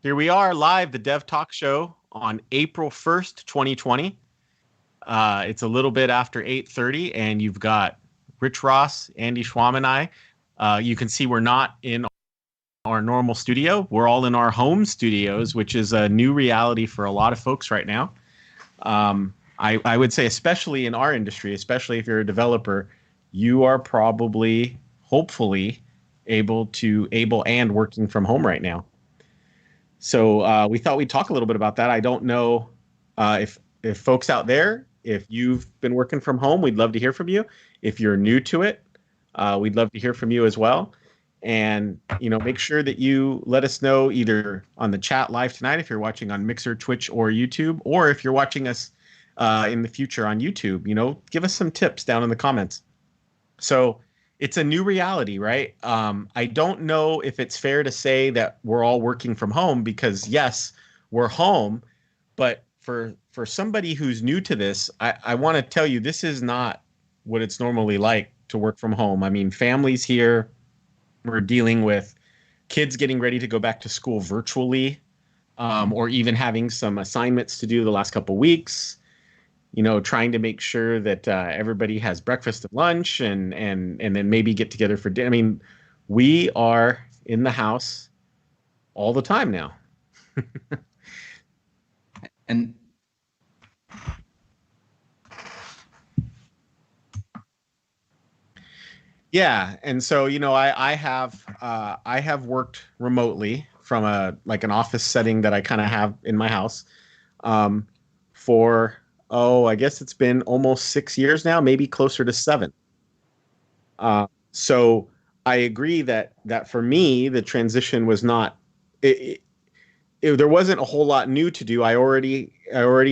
Here we are live, the Dev Talk Show on April 1st, 2020. It's a little bit after 8:30, and you've got Rich Ross, Andy Schwam, and I. You can see we're not in our normal studio. We're all in our home studios, which is a new reality for a lot of folks right now. I would say, especially in our industry, especially if you're a developer, you are probably, hopefully, able and working from home right now. So we thought we'd talk a little bit about that. I don't know if folks out there, if you've been working from home, we'd love to hear from you. If you're new to it, we'd love to hear from you as well. And make sure that you let us know either on the chat live tonight if you're watching on Mixer, Twitch, or YouTube, or if you're watching us in the future on YouTube. Give us some tips down in the comments. So it's a new reality, right? I don't know if it's fair to say that we're all working from home because, yes, we're home. But for somebody who's new to this, I want to tell you this is not what it's normally like to work from home. I mean, families here, we're dealing with kids getting ready to go back to school virtually, or even having some assignments to do the last couple weeks. Trying to make sure that everybody has breakfast and lunch and then maybe get together for dinner. I mean, we are in the house all the time now. And yeah, and so I have worked remotely from an office setting that I kind of have in my house for I guess it's been almost 6 years now, maybe closer to 7. So I agree that for me the transition was not. There wasn't a whole lot new to do. I already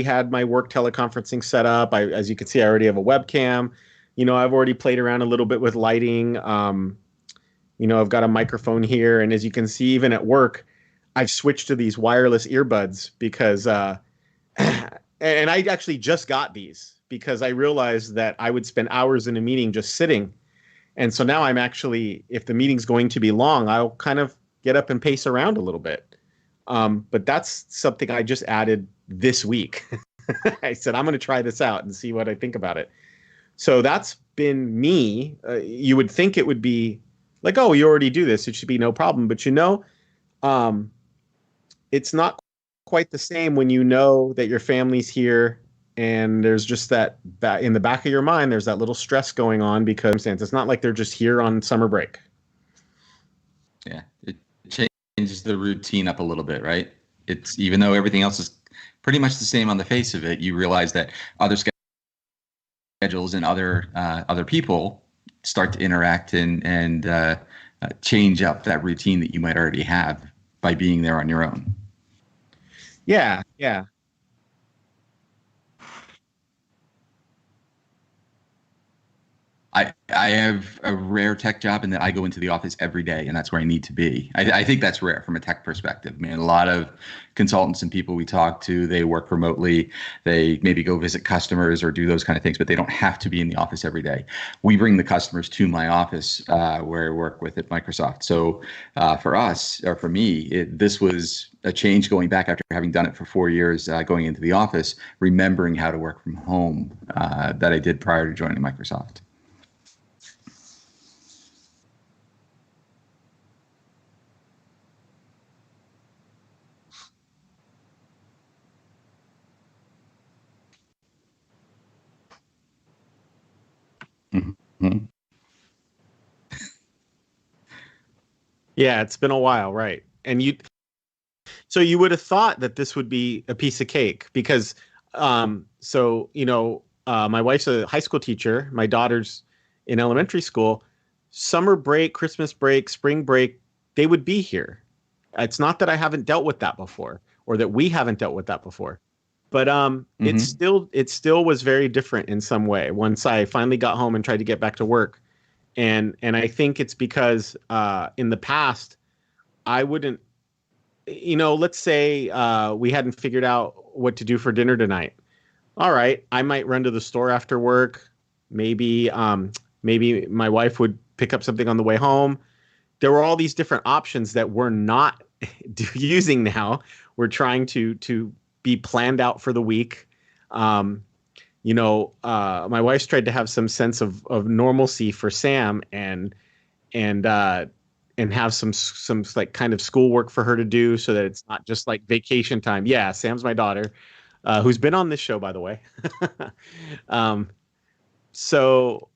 had my work teleconferencing set up. As you can see, I already have a webcam. I've already played around a little bit with lighting. I've got a microphone here, and as you can see, even at work, I've switched to these wireless earbuds because, and I actually just got these because I realized that I would spend hours in a meeting just sitting, and so now I'm actually, if the meeting's going to be long, I'll kind of get up and pace around a little bit. But that's something I just added this week. I said, I'm going to try this out and see what I think about it. So that's been me. You would think it would be like, oh, you already do this, it should be no problem. But it's not quite the same when you know that your family's here and there's just that in the back of your mind, there's that little stress going on because it's not like they're just here on summer break. Yeah, it changes the routine up a little bit, right? It's even though everything else is pretty much the same on the face of it, you realize that other schedules and other people start to interact and change up that routine that you might already have by being there on your own. Yeah. I have a rare tech job in that I go into the office every day, and that's where I need to be. I think that's rare from a tech perspective. I mean, a lot of consultants and people we talk to, they work remotely. They maybe go visit customers or do those kind of things, but they don't have to be in the office every day. We bring the customers to my office where I work with at Microsoft. So for us, or for me, this was a change going back after having done it for 4 years, going into the office, remembering how to work from home that I did prior to joining Microsoft. Mm-hmm. Yeah, it's been a while, right? And so you would have thought that this would be a piece of cake because, my wife's a high school teacher. My daughter's in elementary school. Summer break, Christmas break, spring break, they would be here. It's not that I haven't dealt with that before or that we haven't dealt with that before. But it still was very different in some way once I finally got home and tried to get back to work. And I think it's because in the past, I wouldn't, let's say we hadn't figured out what to do for dinner tonight. All right, I might run to the store after work. Maybe my wife would pick up something on the way home. There were all these different options that were not using now. We're trying to be planned out for the week. My wife's tried to have some sense of normalcy for Sam and and have some like kind of schoolwork for her to do so that it's not just like vacation time. Yeah, Sam's my daughter, who's been on this show, by the way. So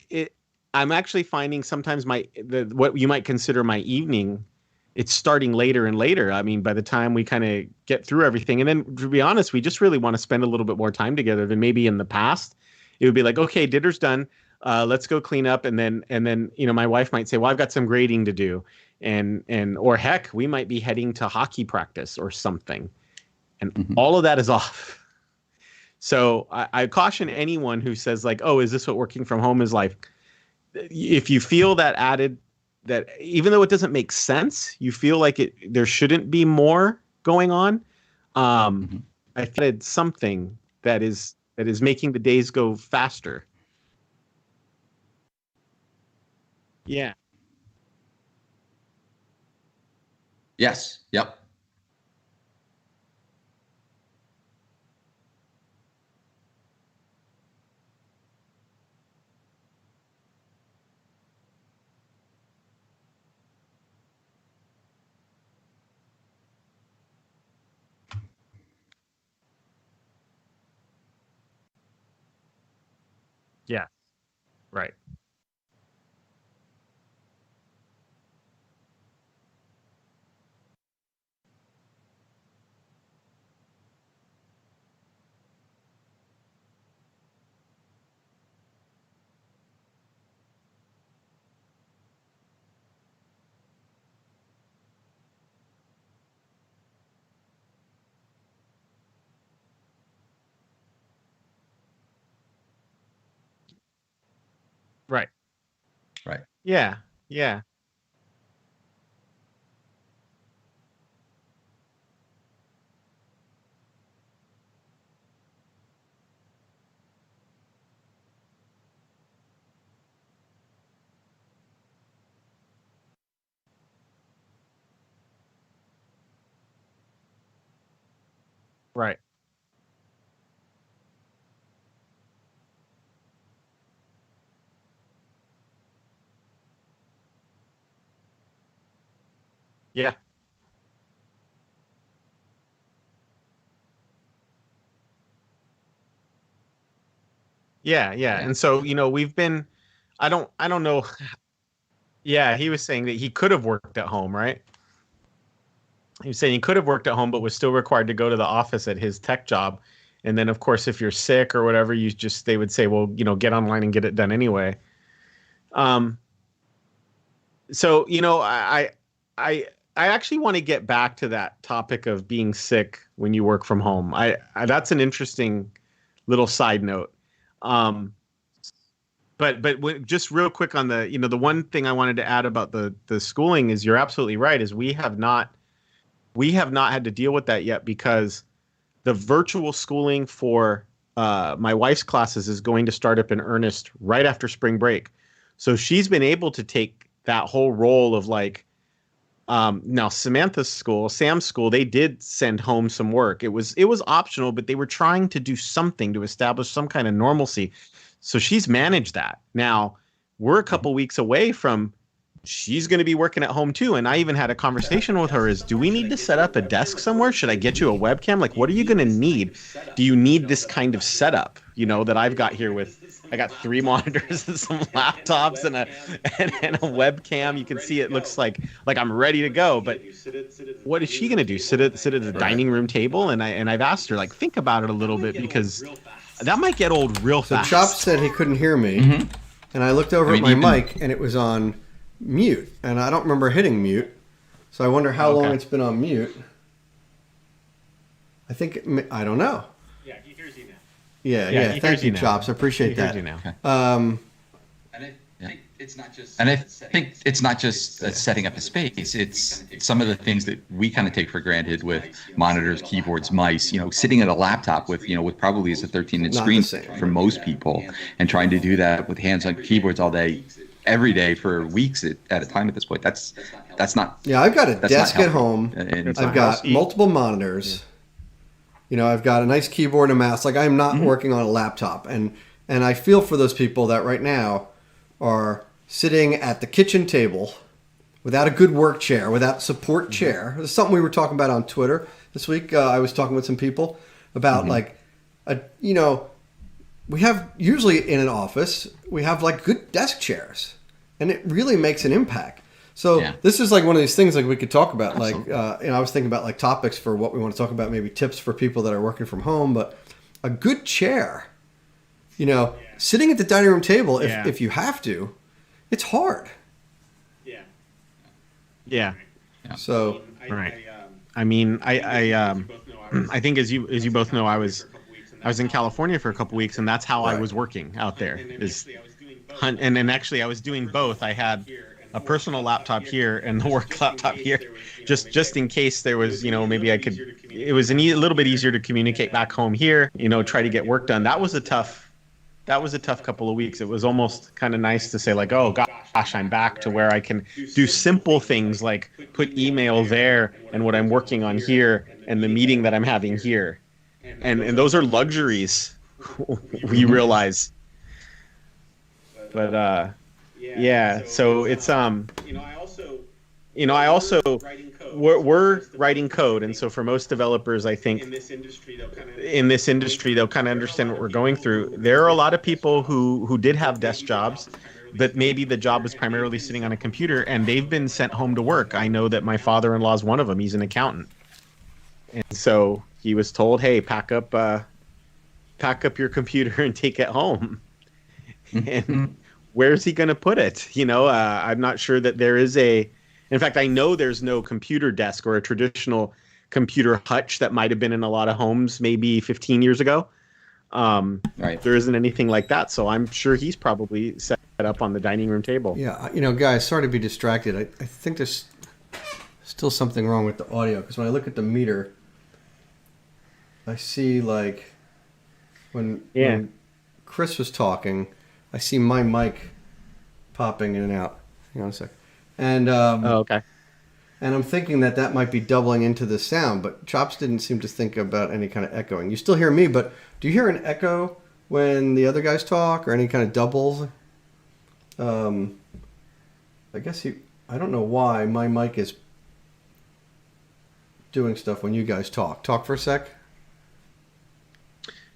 it, I'm actually finding sometimes what you might consider my evening, it's starting later and later. I mean, by the time we kind of get through everything, and then to be honest, we just really want to spend a little bit more time together than maybe in the past. It would be like, okay, dinner's done. Let's go clean up, and then my wife might say, well, I've got some grading to do, or heck, we might be heading to hockey practice or something, and all of that is off. So I caution anyone who says like, oh, is this what working from home is like? If you feel that even though it doesn't make sense, you feel like there shouldn't be more going on. I think it's something that is making the days go faster. Yeah. Yes. Yep. Yeah. Right. Right. Right. Yeah. Yeah. Right. Yeah. Yeah. Yeah. Yeah. And so, we've been, I don't know. Yeah. He was saying that he could have worked at home, right? He was saying he could have worked at home, but was still required to go to the office at his tech job. And then, of course, if you're sick or whatever, they would say, well, get online and get it done anyway. Um, so, I actually want to get back to that topic of being sick when you work from home. That's an interesting little side note. Um, but just real quick on the one thing I wanted to add about the schooling is you're absolutely right. Is we have not had to deal with that yet because the virtual schooling for my wife's classes is going to start up in earnest right after spring break. So she's been able to take that whole role of like, now Sam's school, they did send home some work. It was optional, but they were trying to do something to establish some kind of normalcy. So she's managed that. Now we're a couple weeks away from she's going to be working at home too. And I even had a conversation with her is, do we need to set up a desk somewhere? Should I get you a webcam? Like, what are you going to need? Do you need this kind of setup, that I've got here I got 3 monitors and some laptops and a webcam. You can see it looks like I'm ready to go. But what is she going to do? Sit at the dining room table? And I've asked her, like, think about it a little bit because that might get old real So fast. Chop said he couldn't hear me, and I looked over at my mic, and it was on mute, and I don't remember hitting mute, so I wonder how long it's been on mute. I don't know. Yeah, he hears you now. Yeah. Thank you, Chops. I appreciate that. He hears you now. And I think it's not just setting up a space. It's some of the things that we kind of take for granted with monitors, keyboards, mice. Sitting at a laptop with probably is a 13-inch Not screen the same. for most people, and trying to do that with hands on keyboards all day, every day for weeks at a time. At this point, that's that's not. Yeah, I've got a That's desk not at home. And I've got multiple monitors. You know, I've got a nice keyboard and mouse. Like, I'm not working on a laptop. And I feel for those people that right now are sitting at the kitchen table without a good work chair, without support chair. It's something we were talking about on Twitter this week. I was talking with some people about you know, we have usually in an office, we have like good desk chairs, and it really makes an impact. So this is like one of these things like we could talk about. Absolutely. Like, I was thinking about like topics for what we want to talk about, maybe tips for people that are working from home, but a good chair, you know, sitting at the dining room table, if you have to, it's hard. Yeah. So, right. I mean, I think as you both know, I was in California for a couple weeks, and that's how I was working out there. And actually, I was doing both. I had a personal laptop here and the work laptop here, just in case there was, you know, maybe I could. It was a little bit easier to communicate back home here, you know, try to get work done. That was a tough couple of weeks. It was almost kind of nice to say like, oh gosh, I'm back to where I can do simple things like put email there and what I'm working on here and the meeting that I'm having here. And those are luxuries we realize. But so it's I also we're writing code, and so for most developers, I think in this industry they'll kind of understand what we're going through. There are a lot of people who did have desk jobs, but maybe the job was primarily sitting on a computer, and they've been sent home to work. I know that my father-in-law is one of them. He's an accountant, and so he was told, "Hey, pack up your computer and take it home." And where's he going to put it? You know, I'm not sure that there is in fact, I know there's no computer desk or a traditional computer hutch that might have been in a lot of homes maybe 15 years ago. Right. There isn't anything like that. So I'm sure he's probably set up on the dining room table. Yeah. You know, guys, sorry to be distracted. I think there's still something wrong with the audio, because when I look at the meter, I see like when Chris was talking, I see my mic popping in and out. Hang on a sec. And okay. And I'm thinking that might be doubling into the sound, but Chops didn't seem to think about any kind of echoing. You still hear me, but do you hear an echo when the other guys talk, or any kind of doubles? I guess I don't know why my mic is doing stuff when you guys talk. Talk for a sec.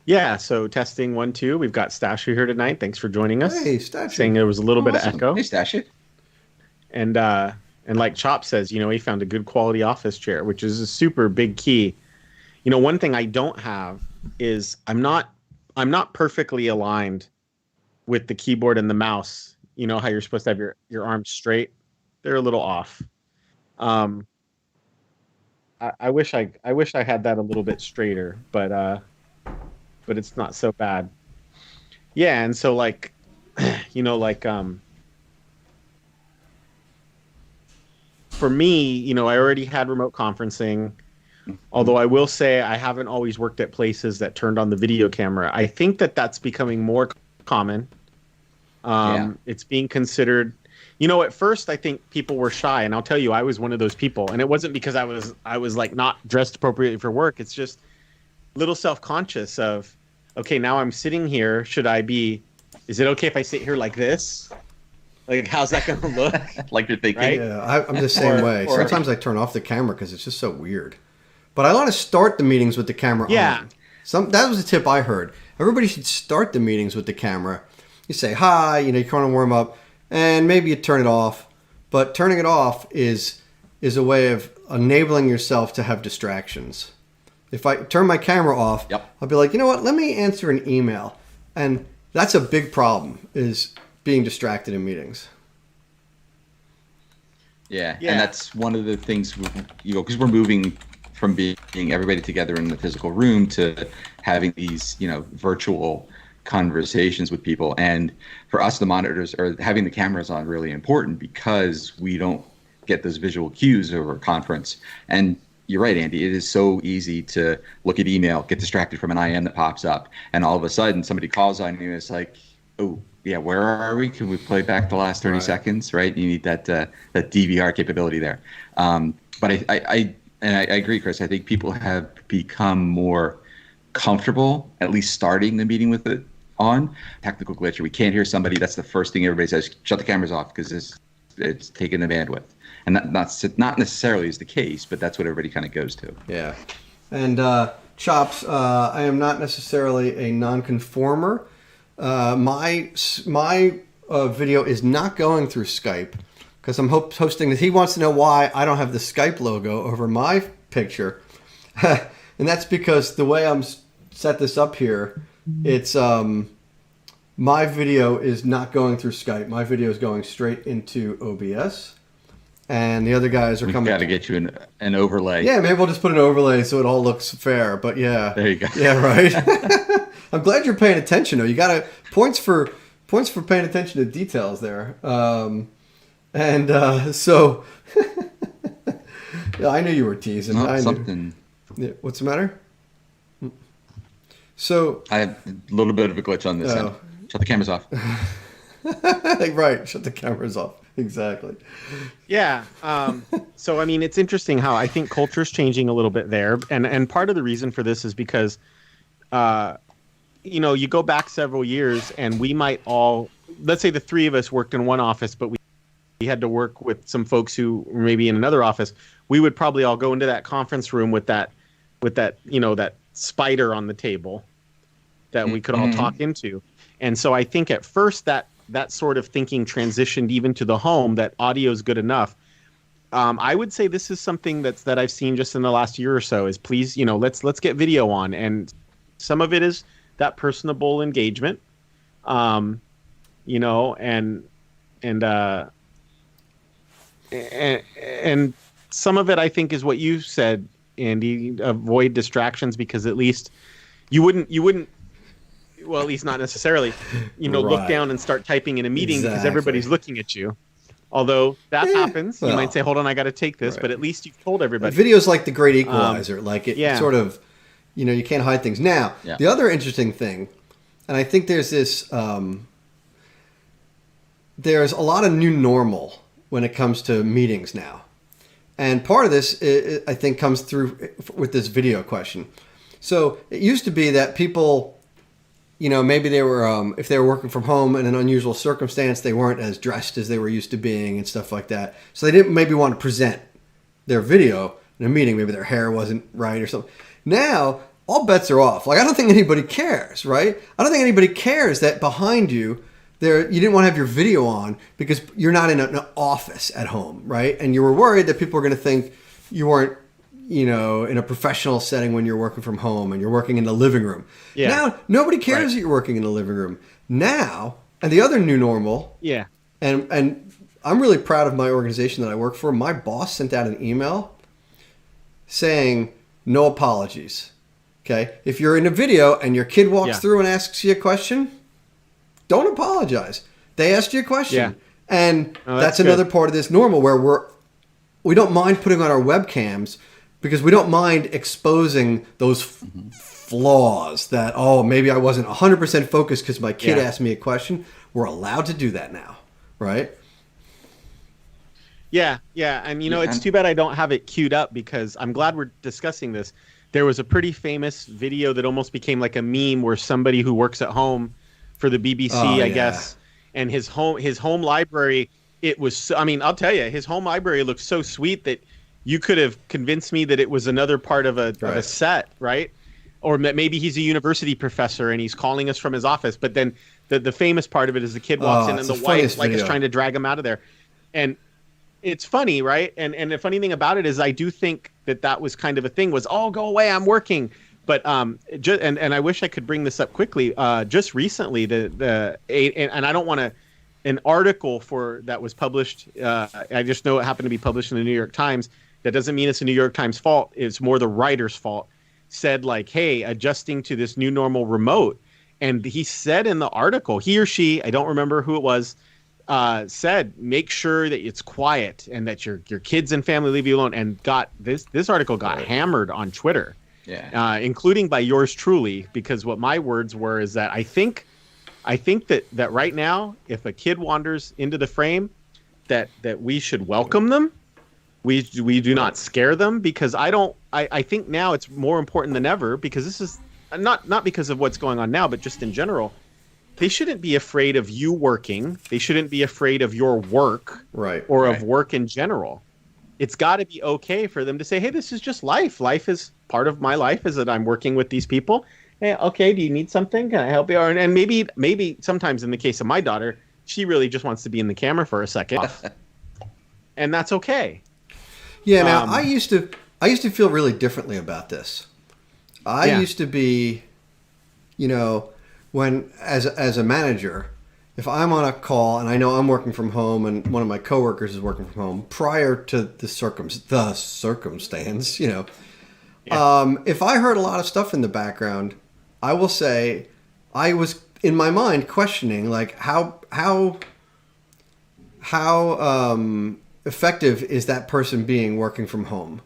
Yeah, so testing 1, 2. We've got Stasher here tonight. Thanks for joining us. Hey, Stasher. Saying there was a little bit of echo. Hey, Stasher. And like Chop says, you know, he found a good quality office chair, which is a super big key. You know, one thing I don't have is I'm not perfectly aligned with the keyboard and the mouse. You know how you're supposed to have your arms straight? They're a little off. I wish I had that a little bit straighter, but it's not so bad. Yeah, and so like, you know, like for me, you know, I already had remote conferencing, although I will say I haven't always worked at places that turned on the video camera. I think that's becoming more common. It's being considered, you know, at first I think people were shy, and I'll tell you, I was one of those people, and it wasn't because I was like not dressed appropriately for work. It's just a little self-conscious of, okay, now I'm sitting here. Is it okay if I sit here like this? Like, how's that going to look? Like you're thinking. Right? Yeah, I'm the same way. Sometimes I turn off the camera because it's just so weird. But I want to start the meetings with the camera on. That was a tip I heard. Everybody should start the meetings with the camera. You say hi, you know, you kind of warm up, and maybe you turn it off. But turning it off is a way of enabling yourself to have distractions. If I turn my camera off, I'll be like, you know what, let me answer an email. And that's a big problem, is being distracted in meetings. Yeah, and that's one of the things, you know, because we're moving from being everybody together in the physical room to having these, you know, virtual conversations with people. And for us, the monitors or having the cameras on really important, because we don't get those visual cues over a conference. And you're right, Andy, it is so easy to look at email, get distracted from an IM that pops up, and all of a sudden somebody calls on you and it's like, oh, yeah, where are we? Can we play back the last 30 seconds? Right, you need that DVR capability there. But I agree, Chris. I think people have become more comfortable at least starting the meeting with it on technical glitch, or we can't hear somebody. That's the first thing everybody says: shut the cameras off, because it's taking the bandwidth. And that not necessarily is the case, but that's what everybody kind of goes to. Yeah. And Chops, I am not necessarily a nonconformer. My video is not going through Skype because I'm hosting this. He wants to know why I don't have the Skype logo over my picture. And that's because the way I'm set this up here, it's my video is not going through Skype. My video is going straight into OBS. And the other guys are coming. We've got to get you an overlay. Yeah, maybe we'll just put an overlay so it all looks fair. But yeah, there you go. Yeah, right. I'm glad you're paying attention. Though you got points for paying attention to details there. So yeah, I knew you were teasing. Well, something. Yeah, what's the matter? So I have a little bit of a glitch on this end. Shut the cameras off. Right, shut the cameras off. Exactly. Yeah. So, I mean, it's interesting how I think culture's changing a little bit there. And part of the reason for this is because, you go back several years and we might all, let's say the three of us worked in one office, but we had to work with some folks who were maybe in another office. We would probably all go into that conference room with that, that spider on the table that we could all talk into. And so I think at first that sort of thinking transitioned even to the home, that audio is good enough. I would say this is something that I've seen just in the last year or so is please, let's get video on. And some of it is that personable engagement, and some of it I think is what you said, Andy, avoid distractions, because at least you wouldn't, well, at least not necessarily, look down and start typing in a meeting because everybody's looking at you. Although that happens, you might say, hold on, I got to take this, but at least you've told everybody. Video's like the great equalizer. Sort of, you can't hide things. Now, the other interesting thing, and I think there's this, there's a lot of new normal when it comes to meetings now. And part of this, I think, comes through with this video question. So it used to be that people, maybe they were, if they were working from home in an unusual circumstance, they weren't as dressed as they were used to being and stuff like that. So they didn't maybe want to present their video in a meeting. Maybe their hair wasn't right or something. Now, all bets are off. I don't think anybody cares, right? I don't think anybody cares that behind you, you didn't want to have your video on because you're not in an office at home, right? And you were worried that people were going to think you weren't, in a professional setting when you're working from home and you're working in the living room. Yeah. Now, nobody cares that you're working in the living room. Now, and the other new normal. Yeah. And I'm really proud of my organization that I work for. My boss sent out an email saying no apologies. Okay? If you're in a video and your kid walks through and asks you a question, don't apologize. They asked you a question. Yeah. And that's another part of this normal where we don't mind putting on our webcams because we don't mind exposing those flaws that, maybe I wasn't 100% focused because my kid asked me a question. We're allowed to do that now, right? Yeah. And, it's too bad I don't have it queued up because I'm glad we're discussing this. There was a pretty famous video that almost became like a meme where somebody who works at home for the BBC, I guess, and his home library, it was, I'll tell you, his home library looked so sweet that you could have convinced me that it was another part of a set, right? Or maybe he's a university professor and he's calling us from his office. But then the famous part of it is the kid walks in and the wife is trying to drag him out of there. And it's funny, right? And the funny thing about it is I do think that was kind of a thing was, go away, I'm working. But and I wish I could bring this up quickly. Just recently, and I don't want to, an article that was published. I just know it happened to be published in the New York Times. That doesn't mean it's the New York Times fault. It's more the writer's fault. Said like, hey, adjusting to this new normal remote. And he said in the article, he or she, I don't remember who it was, said, make sure that it's quiet and that your kids and family leave you alone. And this article got hammered on Twitter. Yeah. Including by yours truly, because what my words were is that I think I think that right now, if a kid wanders into the frame, that we should welcome them. We do not scare them, because I think now it's more important than ever, because this is not because of what's going on now, but just in general. They shouldn't be afraid of you working. They shouldn't be afraid of your work, Right, or right. of work in general. It's got to be okay for them to say, hey, this is just life. Life is part of my life, is that I'm working with these people. Hey, okay, do you need something? Can I help you? And maybe sometimes in the case of my daughter, she really just wants to be in the camera for a second. And that's okay. Yeah, now I used to feel really differently about this. I used to be, when as a manager, if I'm on a call and I know I'm working from home and one of my coworkers is working from home prior to the circumstance, if I heard a lot of stuff in the background, I will say I was in my mind questioning like how effective is that person being working from home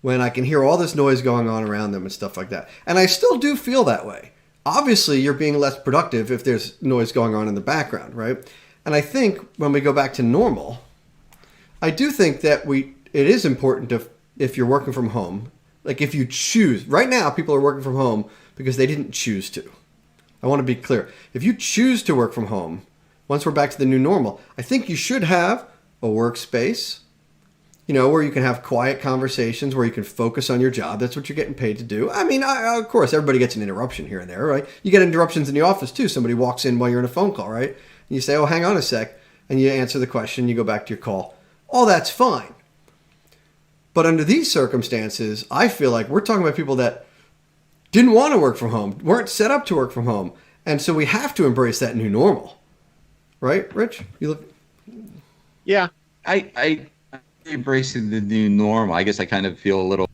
when I can hear all this noise going on around them and stuff like that. And I still do feel that way. Obviously, you're being less productive if there's noise going on in the background, right? And I think when we go back to normal, I do think that it is important to, if you're working from home, like if you choose, right now people are working from home because they didn't choose to. I want to be clear. If you choose to work from home, once we're back to the new normal, I think you should have a workspace, where you can have quiet conversations, where you can focus on your job. That's what you're getting paid to do. I mean, of course, everybody gets an interruption here and there, right? You get interruptions in the office too. Somebody walks in while you're in a phone call, right? And you say, oh, hang on a sec. And you answer the question, you go back to your call. All that's fine. But under these circumstances, I feel like we're talking about people that didn't want to work from home, weren't set up to work from home. And so we have to embrace that new normal. Right, Rich? You look... Yeah. I embracing the new normal. I guess I kind of feel a little,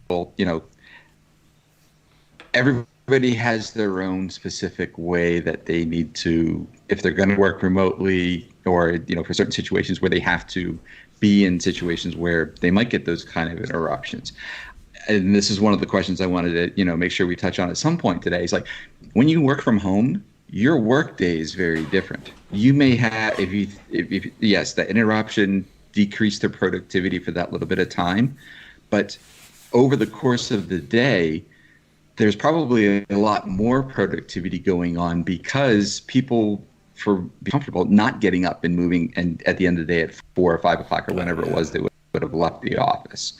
everybody has their own specific way that they need to, if they're going to work remotely, or, for certain situations where they have to be in situations where they might get those kind of interruptions. And this is one of the questions I wanted to, make sure we touch on at some point today. It's like, when you work from home, your work day is very different. You may have, yes, that interruption decrease their productivity for that little bit of time, but over the course of the day, there's probably a lot more productivity going on, because people, for be comfortable, not getting up and moving, and at the end of the day at 4 or 5 o'clock or whenever it was, they would have left the office.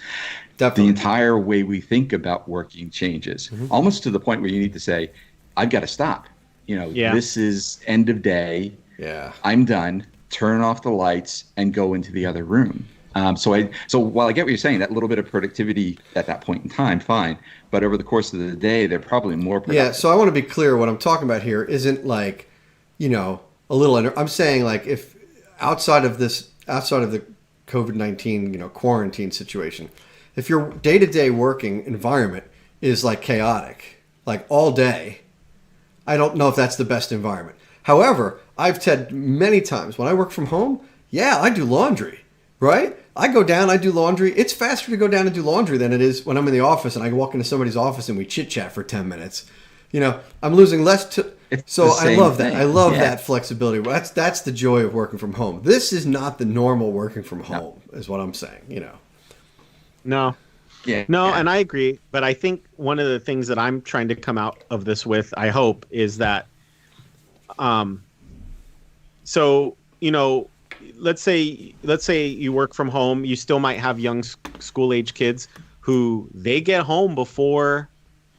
Definitely. The entire way we think about working changes, almost to the point where you need to say, I've got to stop. This is end of day. Yeah, I'm done. Turn off the lights and go into the other room. So while I get what you're saying, that little bit of productivity at that point in time, fine. But over the course of the day, they're probably more productive. Yeah. So I want to be clear. What I'm talking about here isn't like, a little. I'm saying like if outside of the COVID-19, quarantine situation, if your day-to-day working environment is like chaotic, like all day, I don't know if that's the best environment. However, I've said many times when I work from home, yeah, I do laundry, right? I go down, I do laundry. It's faster to go down and do laundry than it is when I'm in the office and I walk into somebody's office and we chit chat for 10 minutes. I'm losing less. So I love that. I love that flexibility. That's the joy of working from home. This is not the normal working from home, is what I'm saying, No. Yeah. No, and I agree. But I think one of the things that I'm trying to come out of this with, I hope, is that, let's say you work from home, you still might have young school age kids who they get home before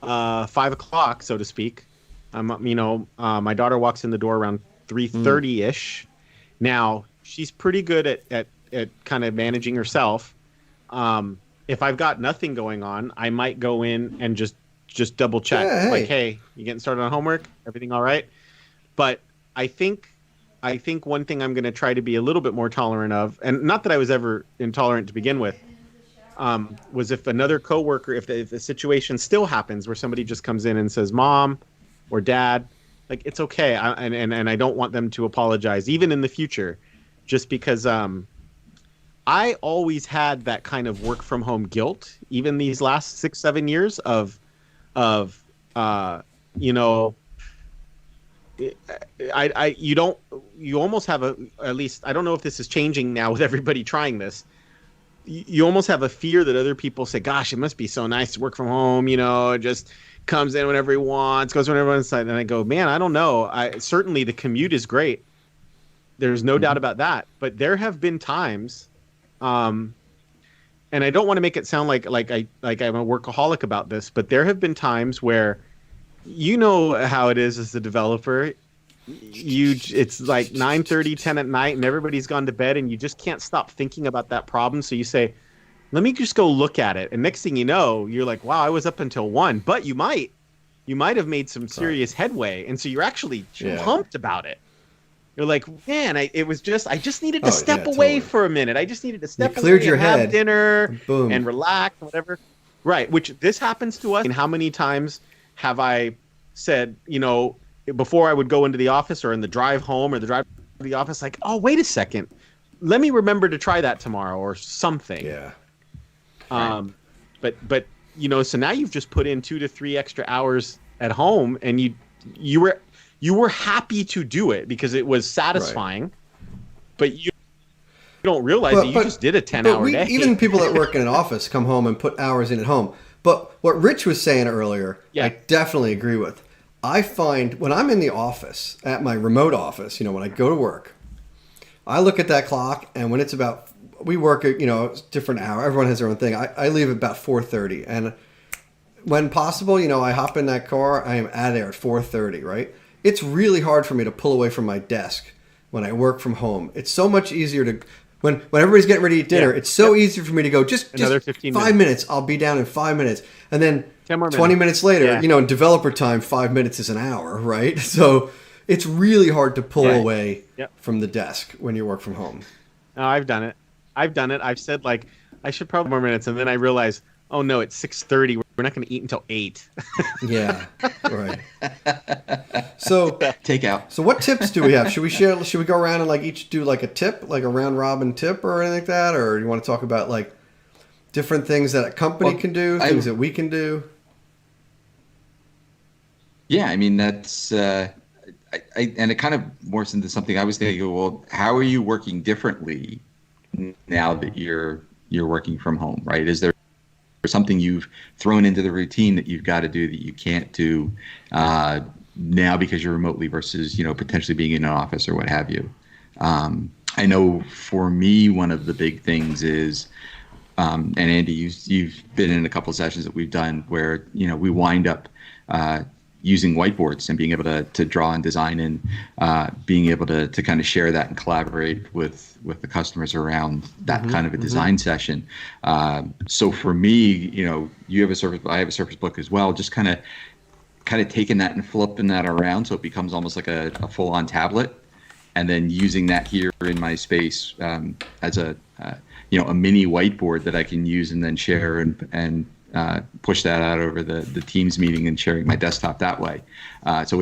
5 o'clock, so to speak. My daughter walks in the door around 3:30 ish. Now she's pretty good at kind of managing herself. If I've got nothing going on, I might go in and just double check. Yeah, hey. Like, hey, you getting started on homework? Everything all right? But I think one thing I'm going to try to be a little bit more tolerant of, and not that I was ever intolerant to begin with, was if another coworker, if the situation still happens where somebody just comes in and says, Mom or Dad, like, it's okay. And I don't want them to apologize, even in the future, just because I always had that kind of work from home guilt, even these last 6-7 years of you don't, you almost have at least, I don't know if this is changing now with everybody trying this. You almost have a fear that other people say, gosh, it must be so nice to work from home. It just comes in whenever he wants, goes whenever inside. And I go, man, I don't know. Certainly the commute is great. There's no doubt about that. But there have been times, and I don't want to make it sound like I'm a workaholic about this, but there have been times where, how it is as a developer. It's like 9:30, 10 at night, and everybody's gone to bed, and you just can't stop thinking about that problem. So you say, let me just go look at it. And next thing you know, you're like, wow, I was up until 1. But you might have made some serious headway. And so you're actually pumped about it. You're like, man, I just needed to step away for a minute. I just needed to step away and have dinner and relax, whatever. Right. Which this happens to us. And how many times have I said, before I would go into the office or in the drive home or the drive to the office, like, oh, wait a second. Let me remember to try that tomorrow or something. Yeah. But so now you've just put in 2 to 3 extra hours at home, and you were happy to do it because it was satisfying, right. But you don't realize that you just did a 10-hour day. Even people that work in an office come home and put hours in at home. But what Rich was saying earlier, I definitely agree with. I find when I'm in the office, at my remote office, when I go to work, I look at that clock, and when it's about, we work at, different hour. Everyone has their own thing. I leave at about 4:30, and when possible, I hop in that car. I am out of there at 4:30, right? It's really hard for me to pull away from my desk when I work from home. It's so much easier to, when everybody's getting ready to eat dinner, it's so easy for me to go, just another 15 5 minutes. I'll be down in 5 minutes. And then 20 minutes later, in developer time, 5 minutes is an hour, right? So it's really hard to pull away from the desk when you work from home. No, I've done it. I've said, like, I should probably more minutes. And then I realize, oh, no, it's 6:30. We're not going to eat until 8. Yeah, right. So takeout. So what tips do we have? Should we go around and each do a tip, like a round robin tip or anything like that? Or do you want to talk about different things that a company can do, things that we can do? Yeah, I mean, that's, and it kind of morphs into something I was thinking, well, how are you working differently now that you're working from home, right? Is there something you've thrown into the routine that you've got to do that you can't do now because you're remotely versus, potentially being in an office or what have you? I know for me, one of the big things is, and Andy, you've been in a couple of sessions that we've done where, we wind up using whiteboards and being able to draw and design and being able to kind of share that and collaborate with the customers around that kind of a design session. So for me, you have a Surface, I have a Surface Book as well, just kind of taking that and flipping that around so it becomes almost like a full-on tablet, and then using that here in my space as a mini whiteboard that I can use and then share and push that out over the Teams meeting and sharing my desktop that way. So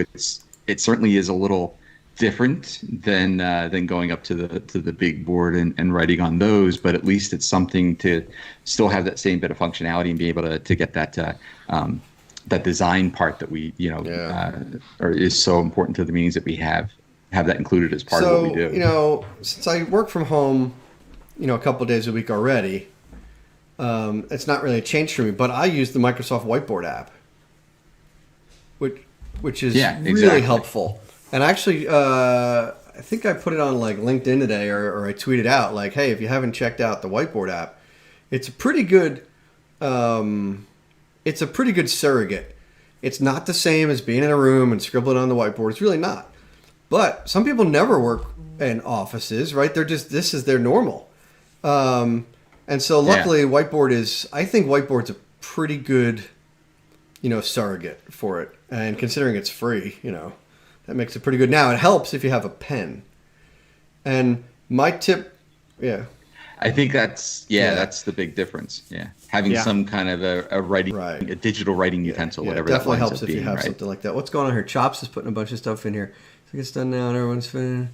it certainly is a little different than going up to the big board and writing on those, but at least it's something to still have that same bit of functionality and be able to get that that design part that we or is so important to the meetings that we have that included as part of what we do. Since I work from home, a couple of days a week already. It's not really a change for me, but I use the Microsoft Whiteboard app, which is really helpful. And actually, I think I put it on LinkedIn today, or I tweeted out hey, if you haven't checked out the Whiteboard app, it's a pretty good. It's a pretty good surrogate. It's not the same as being in a room and scribbling on the whiteboard. It's really not. But some people never work in offices, right? This is their normal. And so luckily I think Whiteboard's a pretty good, surrogate for it. And considering it's free, that makes it pretty good. Now it helps if you have a pen. And my tip, I think that's the big difference. Yeah. Having some kind of a writing, a digital writing utensil, whatever that definitely helps if being, you have something like that. What's going on here? Chops is putting a bunch of stuff in here. I think it's done now and everyone's finished.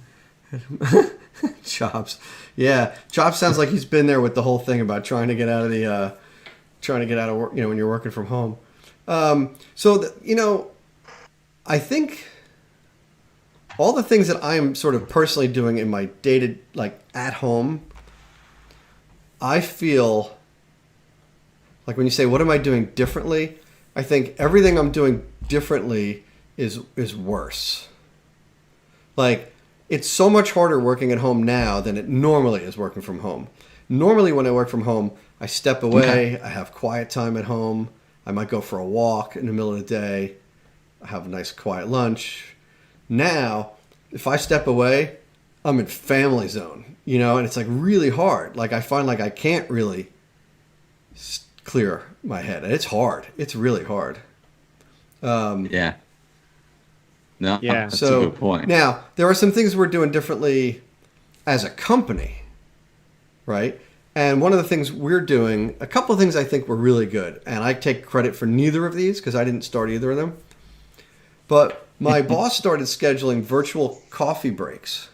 Chops. Yeah. Chops sounds like he's been there with the whole thing about trying to get out of work, when you're working from home. I think all the things that I'm sort of personally doing in my dated, like at home, I feel like when you say, what am I doing differently? I think everything I'm doing differently is worse. Like, it's so much harder working at home now than it normally is working from home. Normally, when I work from home, I step away, I have quiet time at home, I might go for a walk in the middle of the day, I have a nice quiet lunch. Now, if I step away, I'm in family zone, and it's like really hard. Like, I find like I can't really clear my head. It's hard. It's really hard. Yeah. No, Yeah. that's So a good point. now there are some things we're doing differently as a company, right? And one of the things we're doing, a couple of things I think were really good, and I take credit for neither of these because I didn't start either of them. But my boss started scheduling virtual coffee breaks,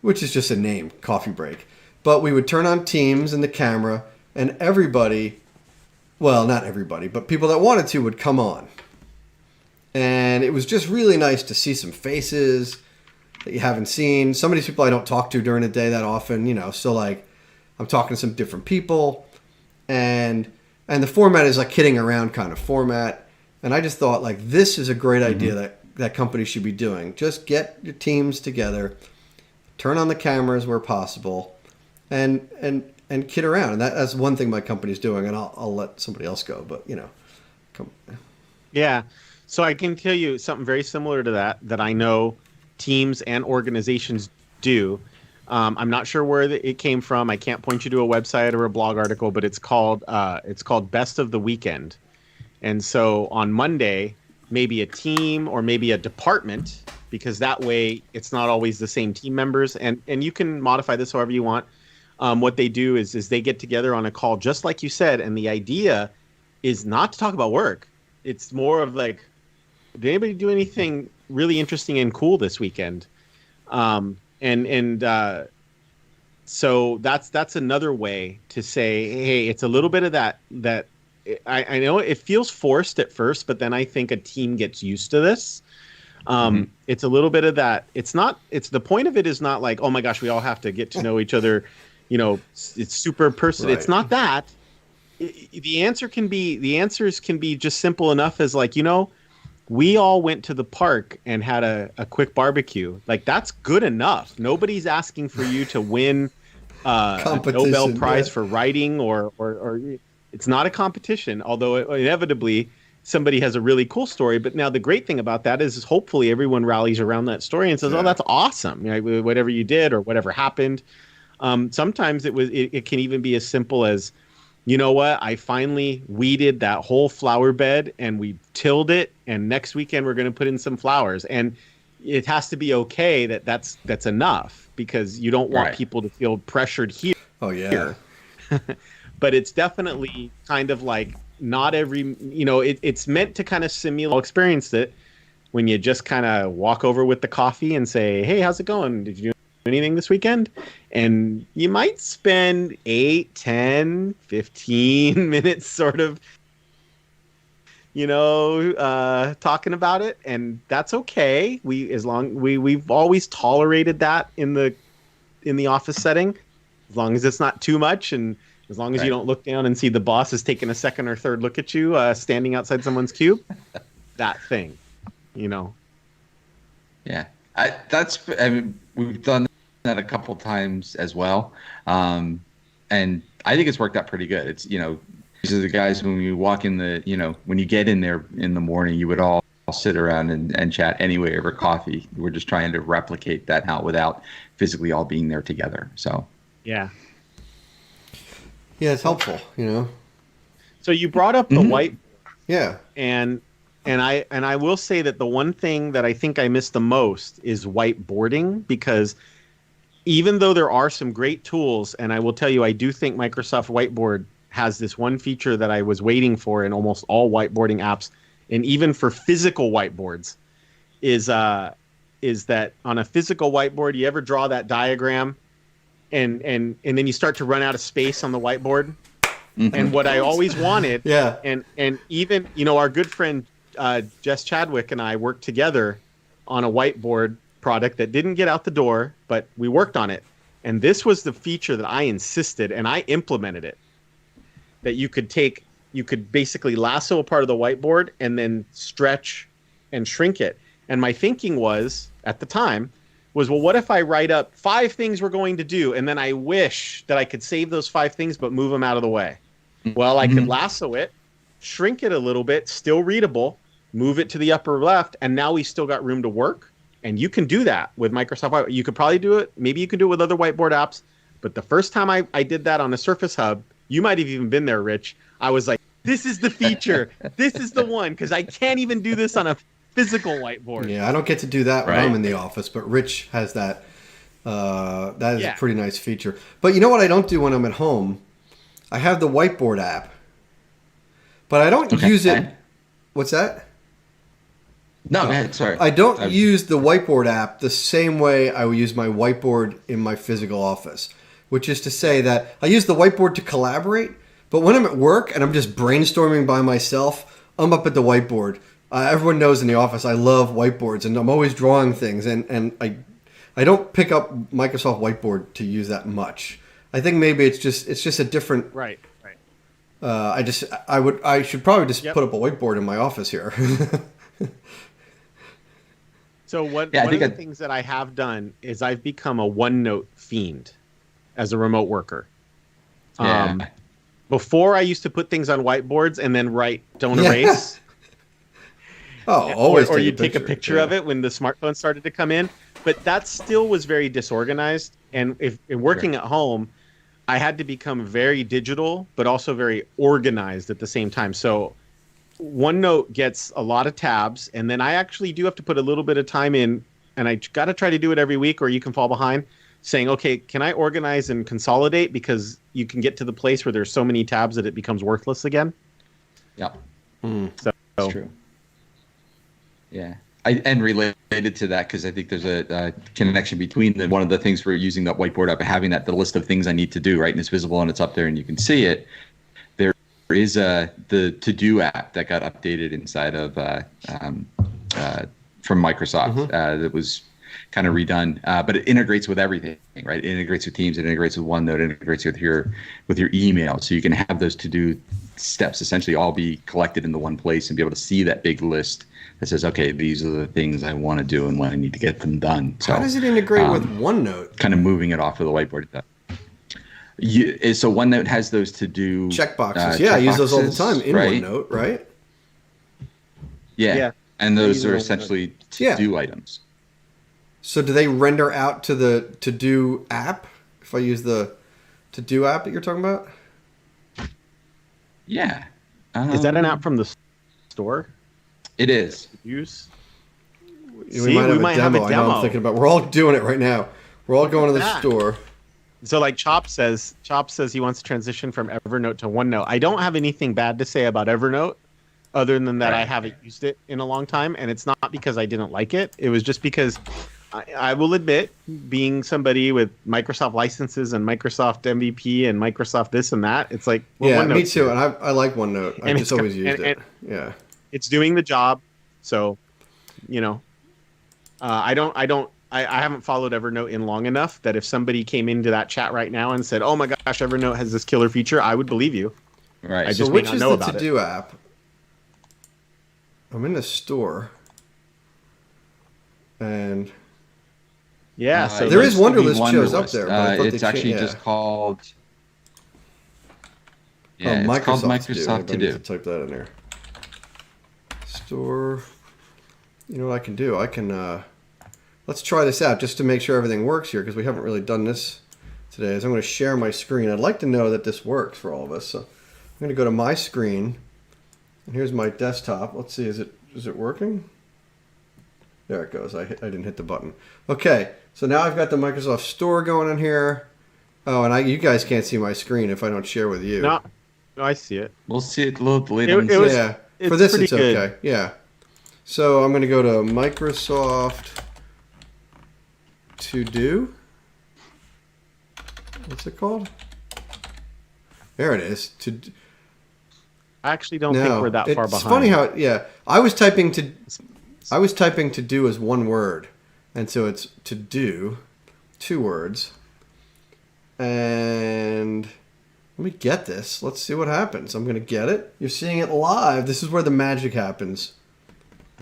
which is just a name, coffee break. But we would turn on Teams and the camera, and everybody, well, not everybody, but people that wanted to would come on. And it was just really nice to see some faces that you haven't seen. Some of these people I don't talk to during the day that often, so like I'm talking to some different people. And the format is like kidding around kind of format. And I just thought like this is a great idea that companies should be doing. Just get your teams together, turn on the cameras where possible, and kid around. And that's one thing my company's doing, and I'll let somebody else go, but come. Yeah. So I can tell you something very similar to that I know teams and organizations do. I'm not sure where it came from. I can't point you to a website or a blog article, but it's called Best of the Weekend. And so on Monday, maybe a team or maybe a department, because that way it's not always the same team members. And you can modify this however you want. What they do is they get together on a call, just like you said. And the idea is not to talk about work. It's more of like, did anybody do anything really interesting and cool this weekend? So that's another way to say, hey, it's a little bit of that I know it feels forced at first, but then I think a team gets used to this. It's a little bit of that. It's the point of it is not like, oh my gosh, we all have to get to know each other. It's super personal. Right. It's not that. The answers can be just simple enough as like, we all went to the park and had a quick barbecue. Like, that's good enough. Nobody's asking for you to win a Nobel Prize for writing or it's not a competition, although inevitably somebody has a really cool story. But now the great thing about that is hopefully everyone rallies around that story and says, oh, that's awesome. Whatever you did or whatever happened. Sometimes it can even be as simple as, you know what? I finally weeded that whole flower bed and we tilled it. And next weekend we're going to put in some flowers. And it has to be okay that's enough, because you don't want people to feel pressured here. Oh yeah. But it's definitely kind of like not every, it's meant to kind of simulate. Experienced it when you just kind of walk over with the coffee and say, hey, how's it going? Did you do anything this weekend? And you might spend 8, 10, 15 minutes sort of, talking about it. And that's okay. We've always tolerated that in the office setting, as long as it's not too much. And as long as you don't look down and see the boss is taking a second or third look at you, standing outside someone's cube, that thing, Yeah. We've done that a couple times as well. And I think it's worked out pretty good. It's, these are the guys when you walk in when you get in there in the morning, you would all sit around and chat anyway over coffee. We're just trying to replicate that now without physically all being there together. So, yeah. Yeah, it's helpful, So you brought up the white. Yeah. And I will say that the one thing that I think I miss the most is whiteboarding, because even though there are some great tools, and I will tell you, I do think Microsoft Whiteboard has this one feature that I was waiting for in almost all whiteboarding apps, and even for physical whiteboards, is that on a physical whiteboard, you ever draw that diagram and then you start to run out of space on the whiteboard? And what I always wanted, and even, our good friend Jess Chadwick and I worked together on a whiteboard product that didn't get out the door, but we worked on it. And this was the feature that I insisted, and I implemented it. That you could basically lasso a part of the whiteboard and then stretch and shrink it. And my thinking was, at the time, was, well, what if I write up 5 things we're going to do, and then I wish that I could save those 5 things but move them out of the way? Well, I could lasso it, shrink it a little bit, still readable, move it to the upper left, and now we still got room to work. And you can do that with Microsoft Whiteboard. You could probably do it. Maybe you can do it with other whiteboard apps. But the first time I did that on the Surface Hub, you might have even been there, Rich. I was like, this is the feature. This is the one, because I can't even do this on a physical whiteboard. Yeah, I don't get to do that when I'm in the office, but Rich has that. That is a pretty nice feature. But you know what I don't do when I'm at home? I have the whiteboard app, but I don't use it. What's that? No, go ahead. Sorry. I don't use the whiteboard app the same way I would use my whiteboard in my physical office, which is to say that I use the whiteboard to collaborate, but when I'm at work and I'm just brainstorming by myself, I'm up at the whiteboard. Everyone knows in the office I love whiteboards, and I'm always drawing things, and I don't pick up Microsoft Whiteboard to use that much. I think maybe it's just a different. Right. I should probably just put up a whiteboard in my office here. So one of the things that I have done is I've become a OneNote fiend as a remote worker. Before I used to put things on whiteboards and then write "Don't erase." Always. Or you take a picture of it when the smartphone started to come in. But that still was very disorganized. And if working at home, I had to become very digital, but also very organized at the same time. So OneNote gets a lot of tabs, and then I actually do have to put a little bit of time in, and I got to try to do it every week or you can fall behind, saying, okay, can I organize and consolidate? Because you can get to the place where there's so many tabs that it becomes worthless again. Yeah. So that's true. Yeah. And related to that, because I think there's a connection between one of the things for using that whiteboard app and having the list of things I need to do, right? And it's visible and it's up there and you can see it. There is the ToDo app that got updated inside of from Microsoft that was kind of redone, but it integrates with everything, right? It integrates with Teams, it integrates with OneNote, it integrates with your email, so you can have those to-do steps essentially all be collected into one place and be able to see that big list that says, okay, these are the things I want to do and when I need to get them done. So how does it integrate with OneNote? Kind of moving it off of the whiteboard. So OneNote has those to-do checkboxes. I use those all the time in OneNote, right? Yeah. And those are essentially to-do items. So do they render out to the ToDo app if I use the ToDo app that you're talking about? Yeah. Is that an app from the store? It is. Use? We might have a demo. I know I'm thinking about. We're all doing it right now. We're all going to the store. So like Chop says he wants to transition from Evernote to OneNote. I don't have anything bad to say about Evernote other than that I haven't used it in a long time. And it's not because I didn't like it. It was just because I will admit, being somebody with Microsoft licenses and Microsoft MVP and Microsoft this and that, it's like, well, me too. And I like OneNote. I just always used it. Yeah. It's doing the job. So, I haven't followed Evernote in long enough that if somebody came into that chat right now and said, oh my gosh, Evernote has this killer feature, I would believe you. Right. I just which is the ToDo app? I'm in the store. And so there is Wunderlist shows up there. But it's actually just called. Yeah, it's called Microsoft ToDo. Type that in there. Store. You know what I can do? I can. Let's try this out just to make sure everything works here because we haven't really done this today. So I'm going to share my screen. I'd like to know that this works for all of us. So I'm going to go to my screen, and here's my desktop. Let's see. Is it working? There it goes. I didn't hit the button. Okay. So now I've got the Microsoft Store going in here. Oh, and you guys can't see my screen if I don't share with you. No, I see it. We'll see it a little later. For this, it's okay. Good. Yeah. So I'm going to go to Microsoft ToDo. What's it called? There it is. I actually don't think we're that far behind. It's funny how, I was typing I was typing to do as one word, and so it's to do, 2 words. And let me get this. Let's see what happens. I'm going to get it. You're seeing it live. This is where the magic happens.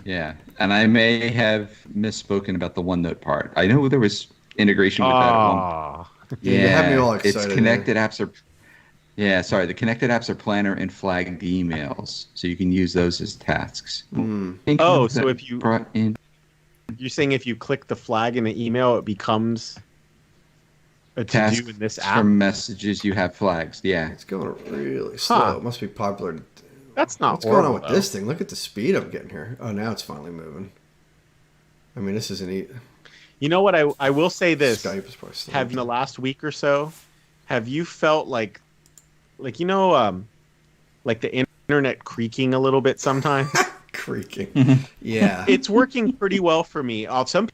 Yeah, and I may have misspoken about the OneNote part. I know there was integration with that at one. Yeah, you had me all excited. It's connected apps are. Yeah, sorry. The connected apps are planner and flagged emails, so you can use those as tasks. Oh, so if you you're saying if you click the flag in the email, it becomes a to-do in this app? For messages you have flags. Yeah, it's going really slow. It must be popular. That's not What's going on with this thing? Look at the speed I'm getting here. Oh, now it's finally moving. I mean, this isn't easy. You know what? I will say this. Skype is probably slow. Have in the last week or so, have you felt like you know, like the internet creaking a little bit sometimes? Creaking. Yeah. It's working pretty well for me. Some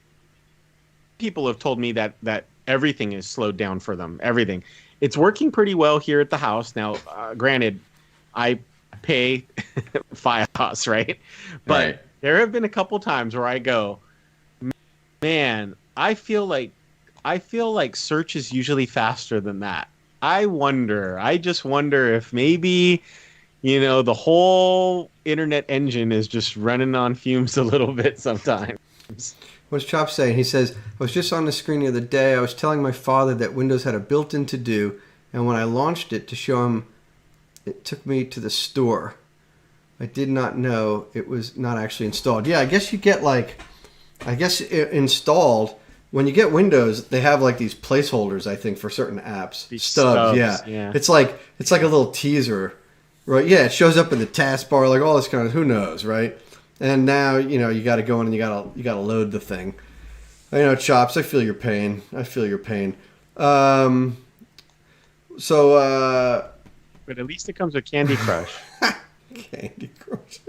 people have told me that everything is slowed down for them. Everything. It's working pretty well here at the house. Now, granted, I pay FiOS, right? But there have been a couple times where I go, man, I feel like search is usually faster than that. I just wonder if maybe, you know, the whole internet engine is just running on fumes a little bit sometimes. What's Chop saying? He says, I was just on the screen the other day. I was telling my father that Windows had a built-in to-do, and when I launched it to show him, it took me to the store. I did not know it was not actually installed. Yeah, I guess you get installed. When you get Windows, they have like these placeholders, I think, for certain apps. These stubs, yeah. It's like a little teaser, right? Yeah, it shows up in the taskbar, like all this kind of, who knows, right? And now, you know, you got to go in and you got to load the thing. You know, Chops, I feel your pain. But at least it comes with Candy Crush. Candy Crush.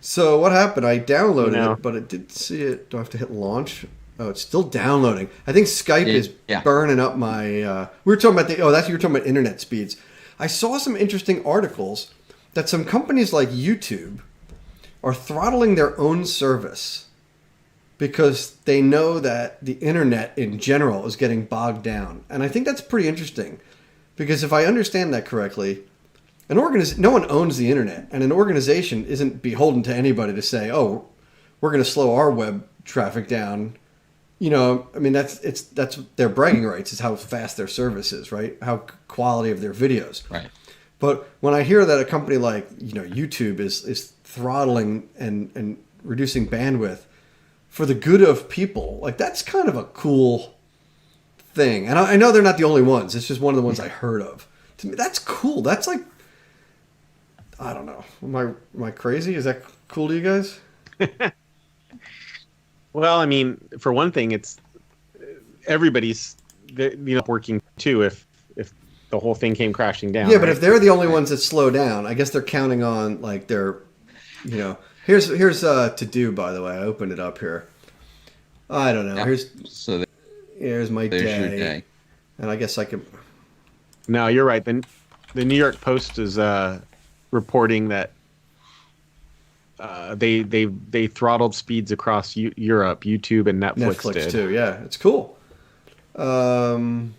So what happened? I downloaded it, but it didn't see it. Do I have to hit launch? Oh, it's still downloading. I think Skype is burning up my... we were talking about you were talking about internet speeds. I saw some interesting articles that some companies like YouTube are throttling their own service because they know that the internet in general is getting bogged down. And I think that's pretty interesting because if I understand that correctly, no one owns the internet, and an organization isn't beholden to anybody to say, oh, we're going to slow our web traffic down. You know, I mean, that's their bragging rights is how fast their service is, right? How quality of their videos. Right. But when I hear that a company like, you know, YouTube is throttling and reducing bandwidth for the good of people, like that's kind of a cool thing. And I know they're not the only ones. It's just one of the ones I heard of. To me, that's cool. That's like, I don't know. Am I crazy? Is that cool to you guys? Well, I mean, for one thing, it's everybody's working too. If the whole thing came crashing down, yeah. But if they're the only ones that slow down, I guess they're counting on like their, you know. Here's to do. By the way, I opened it up here. I don't know. Yep. Here's my there's day. Your day, and I guess I could. No, you're right. The New York Post is reporting that. They throttled speeds across Europe. YouTube and Netflix did too. Yeah, it's cool. Now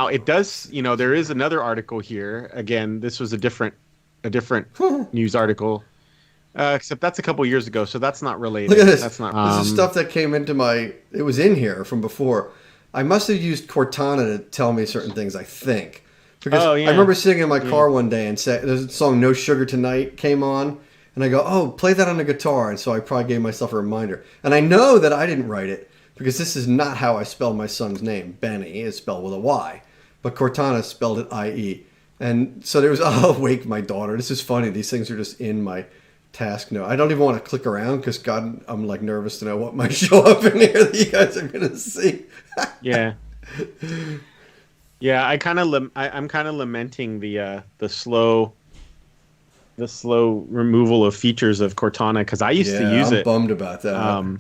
it does. You know, there is another article here. Again, this was a different news article, except that's a couple years ago, so that's not related. Look at this. That's not. This is stuff that came into my. It was in here from before. I must have used Cortana to tell me certain things. I think. Because I remember sitting in my car one day and there's a song "No Sugar Tonight" came on, and I go, "Oh, play that on the guitar." And so I probably gave myself a reminder. And I know that I didn't write it because this is not how I spell my son's name. Benny is spelled with a Y, but Cortana spelled it I-E. And so there was, wake my daughter. This is funny. These things are just in my task note. I don't even want to click around because God, I'm like nervous to know what might show up in here that you guys are gonna see. Yeah. Yeah, I'm kind of lamenting the slow removal of features of Cortana because I used to use it. I'm bummed about that.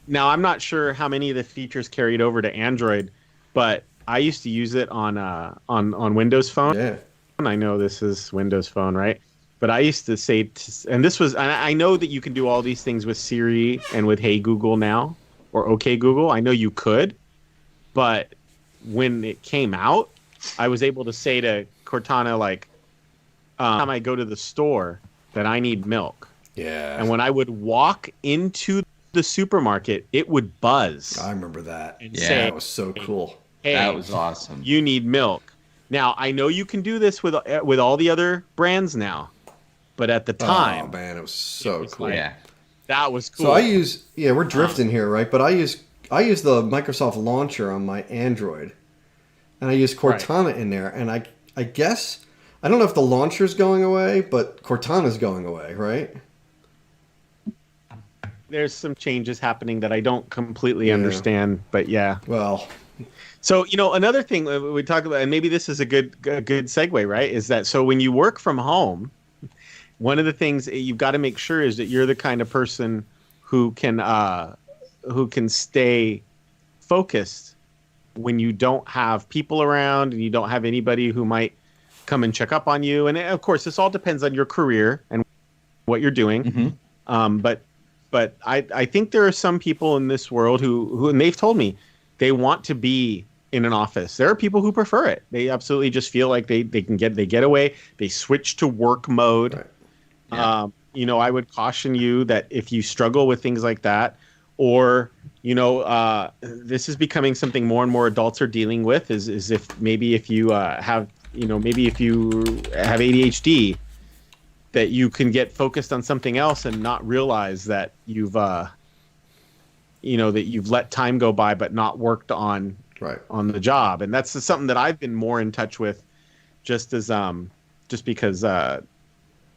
Now I'm not sure how many of the features carried over to Android, but I used to use it on Windows Phone. Yeah. And I know this is Windows Phone, right? But I used to say, and this was, and I know that you can do all these things with Siri and with Hey Google now, or Okay Google. I know you could, but when it came out, I was able to say to Cortana, like, time I go to the store, that I need milk. Yeah. And when I would walk into the supermarket, it would buzz. I remember that. And Yeah, say, that was so cool. hey, that was awesome. You need milk. Now, I know you can do this with all the other brands now, but at the time, oh man, it was so cool. like, Yeah. that was cool. So I use, we're drifting here, right? But I use the Microsoft Launcher on my Android, and I use Cortana in there. And I guess I don't know if the launcher's going away, but Cortana's going away, right? There's some changes happening that I don't completely understand, but yeah. Well, so another thing we talk about, and maybe this is a good segue, right? Is that so when you work from home, one of the things you've got to make sure is that you're the kind of person who can stay focused when you don't have people around and you don't have anybody who might come and check up on you. And of course, this all depends on your career and what you're doing. Mm-hmm. But I think there are some people in this world who and they've told me they want to be in an office. There are people who prefer it. They absolutely just feel like they get away. They switch to work mode. Right. Yeah. I would caution you that if you struggle with things like that, or this is becoming something more and more adults are dealing with, is if you have ADHD, that you can get focused on something else and not realize that you've let time go by but not worked on the job. And that's something that I've been more in touch with, just because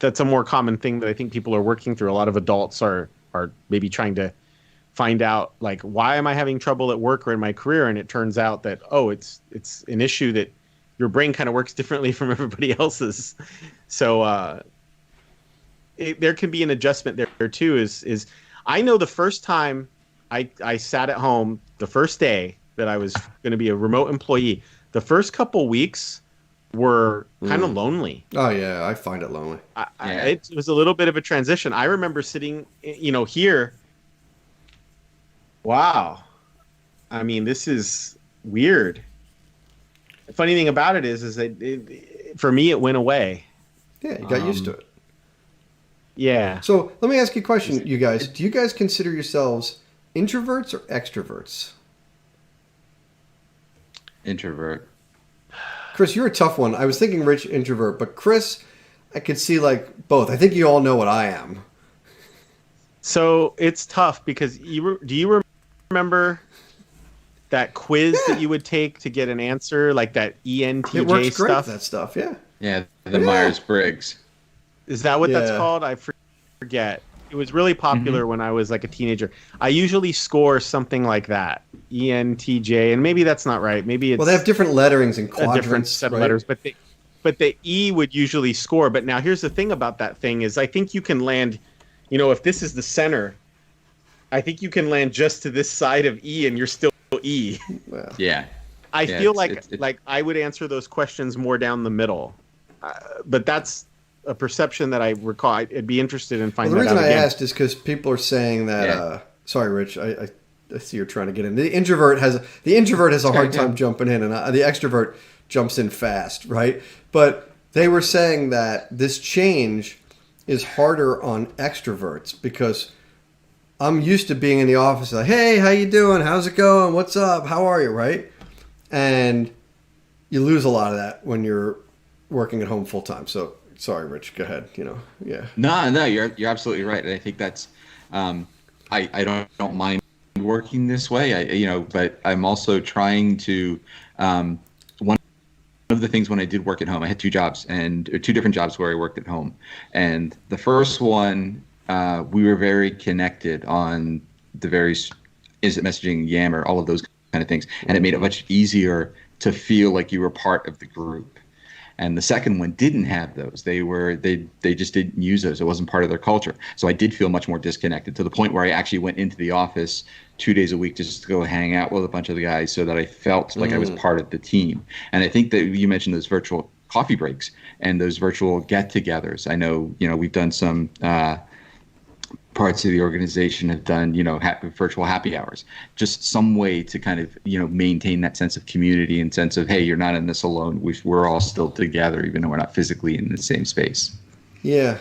that's a more common thing that I think people are working through. A lot of adults are maybe trying to find out, like, why am I having trouble at work or in my career? And it turns out that, it's an issue that your brain kind of works differently from everybody else's. So there can be an adjustment there too. Is I know the first time I sat at home, the first day that I was going to be a remote employee, the first couple weeks were kind of lonely. Oh yeah, I find it lonely. It was a little bit of a transition. I remember sitting, here. Wow, I mean, this is weird. The funny thing about it is that for me it went away. Yeah, you got used to it. Yeah. So let me ask you a question, you guys. Do you guys consider yourselves introverts or extroverts? Introvert. Chris, you're a tough one. I was thinking Rich introvert, but Chris, I could see like both. I think you all know what I am. So it's tough because do you remember that quiz that you would take to get an answer, like that ENTJ it works great, stuff? that stuff, yeah. Yeah, the Myers-Briggs. Is that what that's called? I forget. It was really popular when I was like a teenager. I usually score something like that, ENTJ, and maybe that's not right. Maybe it's they have different letterings and a quadrants, different set of letters, but the E would usually score. But now here's the thing about that thing is I think you can land, if this is the center, I think you can land just to this side of E and you're still E. Well, Yeah. I feel like I would answer those questions more down the middle, but that's a perception that I recall. I'd be interested in finding. The reason out I again. asked is because people are saying that. Sorry, Rich. I see you're trying to get in. The introvert has a hard time jumping in, and the extrovert jumps in fast, right? But they were saying that this change is harder on extroverts because I'm used to being in the office like, hey, how you doing? How's it going? What's up? How are you? Right? And you lose a lot of that when you're working at home full time. So sorry, Rich, go ahead. Yeah. No, you're absolutely right. And I think that's I don't mind working this way. But I'm also trying to one of the things when I did work at home, I had two different jobs where I worked at home. And the first one, we were very connected on the various instant messaging, Yammer, all of those kind of things. And it made it much easier to feel like you were part of the group. And the second one didn't have those. They just didn't use those. It wasn't part of their culture. So I did feel much more disconnected to the point where I actually went into the office 2 days a week just to go hang out with a bunch of the guys so that I felt like I was part of the team. And I think that you mentioned those virtual coffee breaks and those virtual get-togethers. I know, we've done some parts of the organization have done, virtual happy hours, just some way to kind of, maintain that sense of community and sense of, hey, you're not in this alone. We're all still together, even though we're not physically in the same space. Yeah.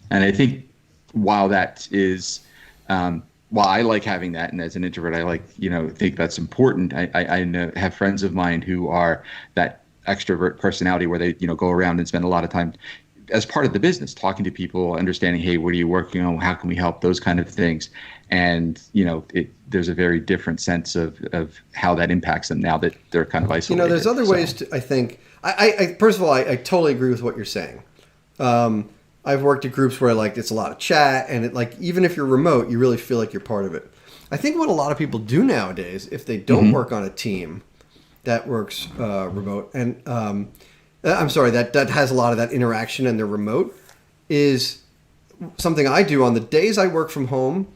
And I think while that is, while I like having that, and as an introvert, I like, think that's important. I have friends of mine who are that extrovert personality where they, go around and spend a lot of time as part of the business, talking to people, understanding, hey, what are you working on? How can we help? Those kind of things. And, there's a very different sense of how that impacts them now that they're kind of isolated. There's other ways to, I think, I first of all, I totally agree with what you're saying. I've worked at groups where it's a lot of chat, and even if you're remote, you really feel like you're part of it. I think what a lot of people do nowadays, if they don't work on a team that works remote, and I'm sorry, that has a lot of that interaction and they're remote, is something I do on the days I work from home.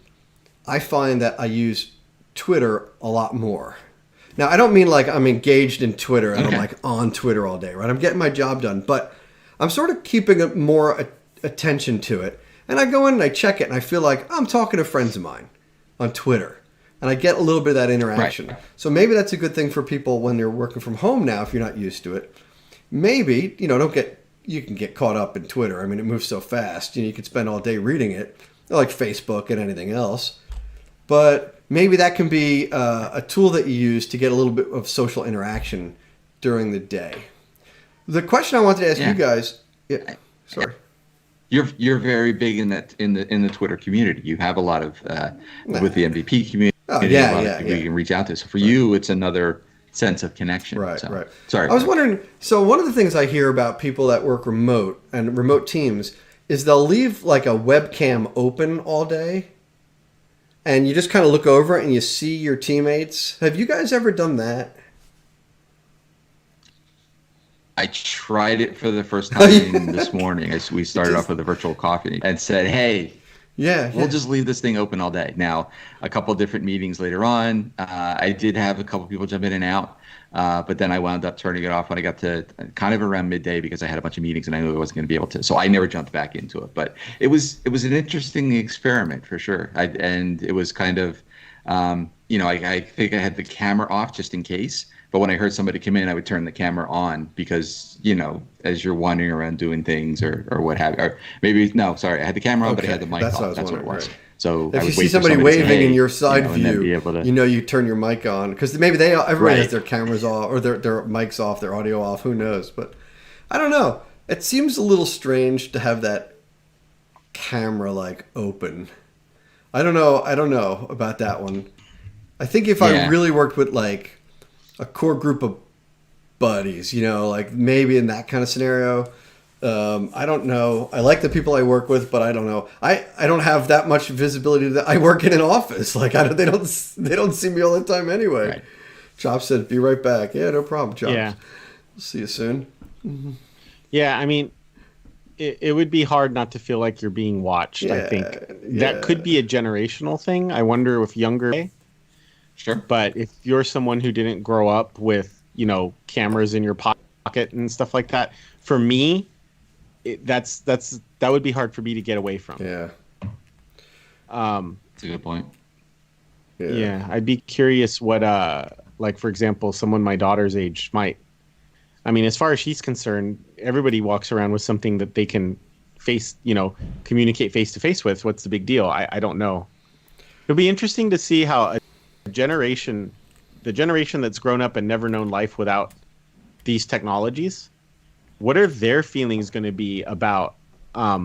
I find that I use Twitter a lot more. Now, I don't mean I'm engaged in Twitter and I'm on Twitter all day, right? I'm getting my job done, but I'm sort of keeping more attention to it. And I go in and I check it and I feel like I'm talking to friends of mine on Twitter. And I get a little bit of that interaction. Right. So maybe that's a good thing for people when they're working from home now, if you're not used to it. Maybe, you can get caught up in Twitter. I mean, it moves so fast. You could spend all day reading it, like Facebook and anything else. But maybe that can be a tool that you use to get a little bit of social interaction during the day. The question I wanted to ask you guys, sorry. You're very big in the Twitter community. You have a lot of with the MVP community. Oh, yeah. You can reach out to. So for you, it's another sense of connection. Right. Sorry. I was wondering, so one of the things I hear about people that work remote and remote teams is they'll leave a webcam open all day and you just kind of look over it and you see your teammates. Have you guys ever done that? I tried it for the first time this morning. We started off with a virtual coffee and said, hey, we'll just leave this thing open all day. Now, a couple different meetings later on, I did have a couple people jump in and out, but then I wound up turning it off when I got to kind of around midday because I had a bunch of meetings and I knew I wasn't going to be able to. So I never jumped back into it. But it was an interesting experiment for sure. And it was kind of, I think I had the camera off just in case. But when I heard somebody come in, I would turn the camera on because, as you're wandering around doing things or what have you. Or maybe, no, sorry, I had the camera on, but I had the mic off. That's what it was. Right. So if you see somebody waving in your side view, you turn your mic on. Because maybe everybody has their cameras off or their mics off, their audio off. Who knows? But I don't know. It seems a little strange to have that camera open. I don't know about that one. I think if I really worked with a core group of buddies, maybe in that kind of scenario. I don't know. I like the people I work with, but I don't know. I don't have that much visibility that I work in an office. They don't see me all the time anyway. Right. Chop said, "Be right back." Yeah, no problem, Chop. Yeah. See you soon. Mm-hmm. Yeah, I mean, it would be hard not to feel like you're being watched. I think that could be a generational thing. I wonder if younger. Sure. But if you're someone who didn't grow up with, cameras in your pocket and stuff like that, for me, that would be hard for me to get away from. Yeah. That's a good point. Yeah. I'd be curious what, for example, someone my daughter's age might. I mean, as far as she's concerned, everybody walks around with something that they can communicate face to face with. What's the big deal? I don't know. It'll be interesting to see how the generation that's grown up and never known life without these technologies, what are their feelings going to be about I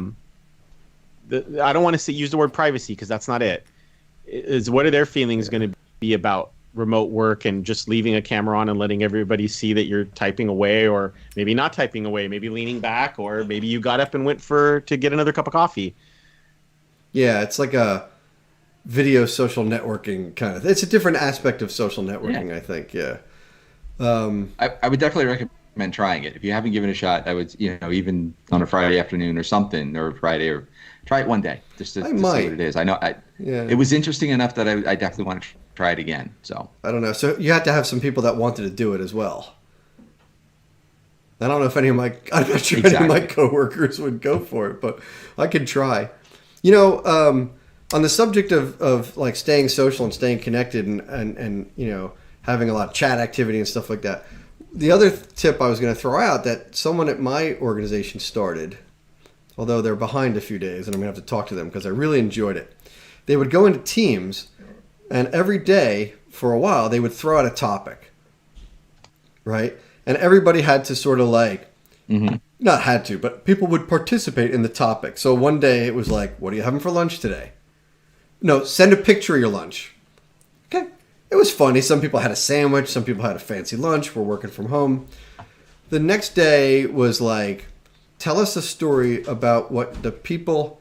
don't want to use the word privacy because that's not it. What are their feelings going to be about remote work and just leaving a camera on and letting everybody see that you're typing away, or maybe not typing away, maybe leaning back, or maybe you got up and went to get another cup of coffee. Yeah, it's like a video social networking kind of. It's a different aspect of social networking, I think. Yeah. I would definitely recommend trying it. If you haven't given it a shot, I would, even on a Friday afternoon or something, or Friday, or try it one day just to see what it is. I know it was interesting enough that I definitely want to try it again. So I don't know. So you had to have some people that wanted to do it as well. I'm not sure any of my coworkers would go for it, but I could try. On the subject of like staying social and staying connected and having a lot of chat activity and stuff like that, the other tip I was going to throw out that someone at my organization started, although they're behind a few days and I'm going to have to talk to them because I really enjoyed it. They would go into teams and every day for a while they would throw out a topic, right? And everybody had to sort of like, not had to, but people would participate in the topic. So one day it was like, what are you having for lunch today? No, send a picture of your lunch. Okay. It was funny. Some people had a sandwich. Some people had a fancy lunch. We're working from home. The next day was like, tell us a story about what the people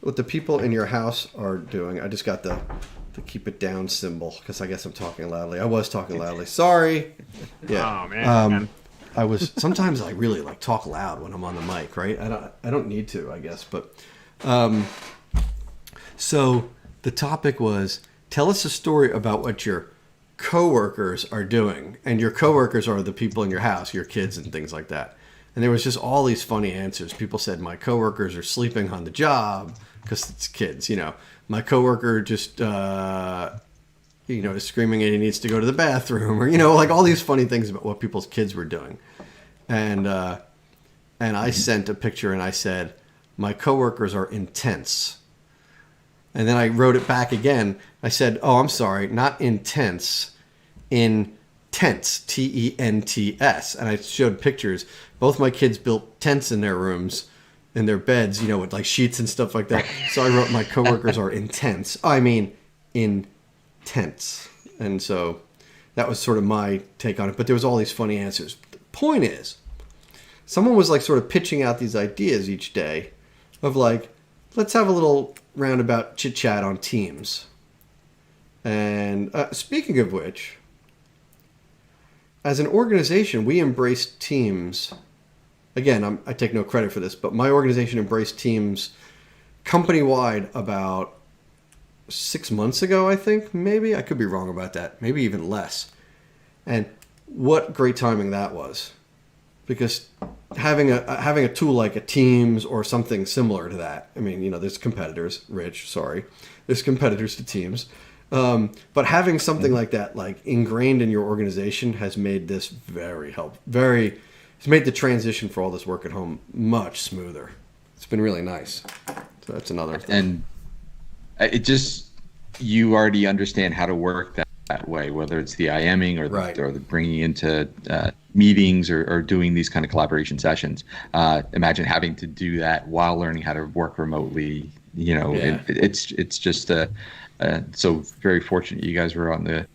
in your house are doing. I just got the keep it down symbol because I guess I'm talking loudly. I was talking loudly. Sorry. Yeah. Oh man. Sometimes I really like talk loud when I'm on the mic, right? I don't need to, I guess, but so the topic was tell us a story about what your coworkers are doing, and your coworkers are the people in your house, your kids and things like that. And there was just all these funny answers. People said my coworkers are sleeping on the job because it's kids, My coworker just is screaming and he needs to go to the bathroom, or like all these funny things about what people's kids were doing. And I sent a picture and I said, my coworkers are intense. And then I wrote it back again. I said, oh, I'm sorry, not intense, intense, T-E-N-T-S. And I showed pictures. Both my kids built tents in their rooms, in their beds, with like sheets and stuff like that. So I wrote, my coworkers are intense. I mean, intense. And so that was sort of my take on it. But there was all these funny answers. The point is, someone was like sort of pitching out these ideas each day of like, let's have a little roundabout chit chat on Teams. And speaking of which, as an organization, we embraced Teams. Again, I take no credit for this, but my organization embraced Teams company-wide about 6 months ago, I think. Maybe. I could be wrong about that. Maybe even less. And what great timing that was. Because having a tool like a Teams or something similar to that, I mean, there's competitors, there's competitors to Teams. But having something like that, like ingrained in your organization has made this it's made the transition for all this work at home much smoother. It's been really nice. So that's another thing. And you already understand how to work that way, whether it's the IMing or the bringing into meetings or doing these kind of collaboration sessions. Imagine having to do that while learning how to work remotely. It's just so very fortunate you guys were on the,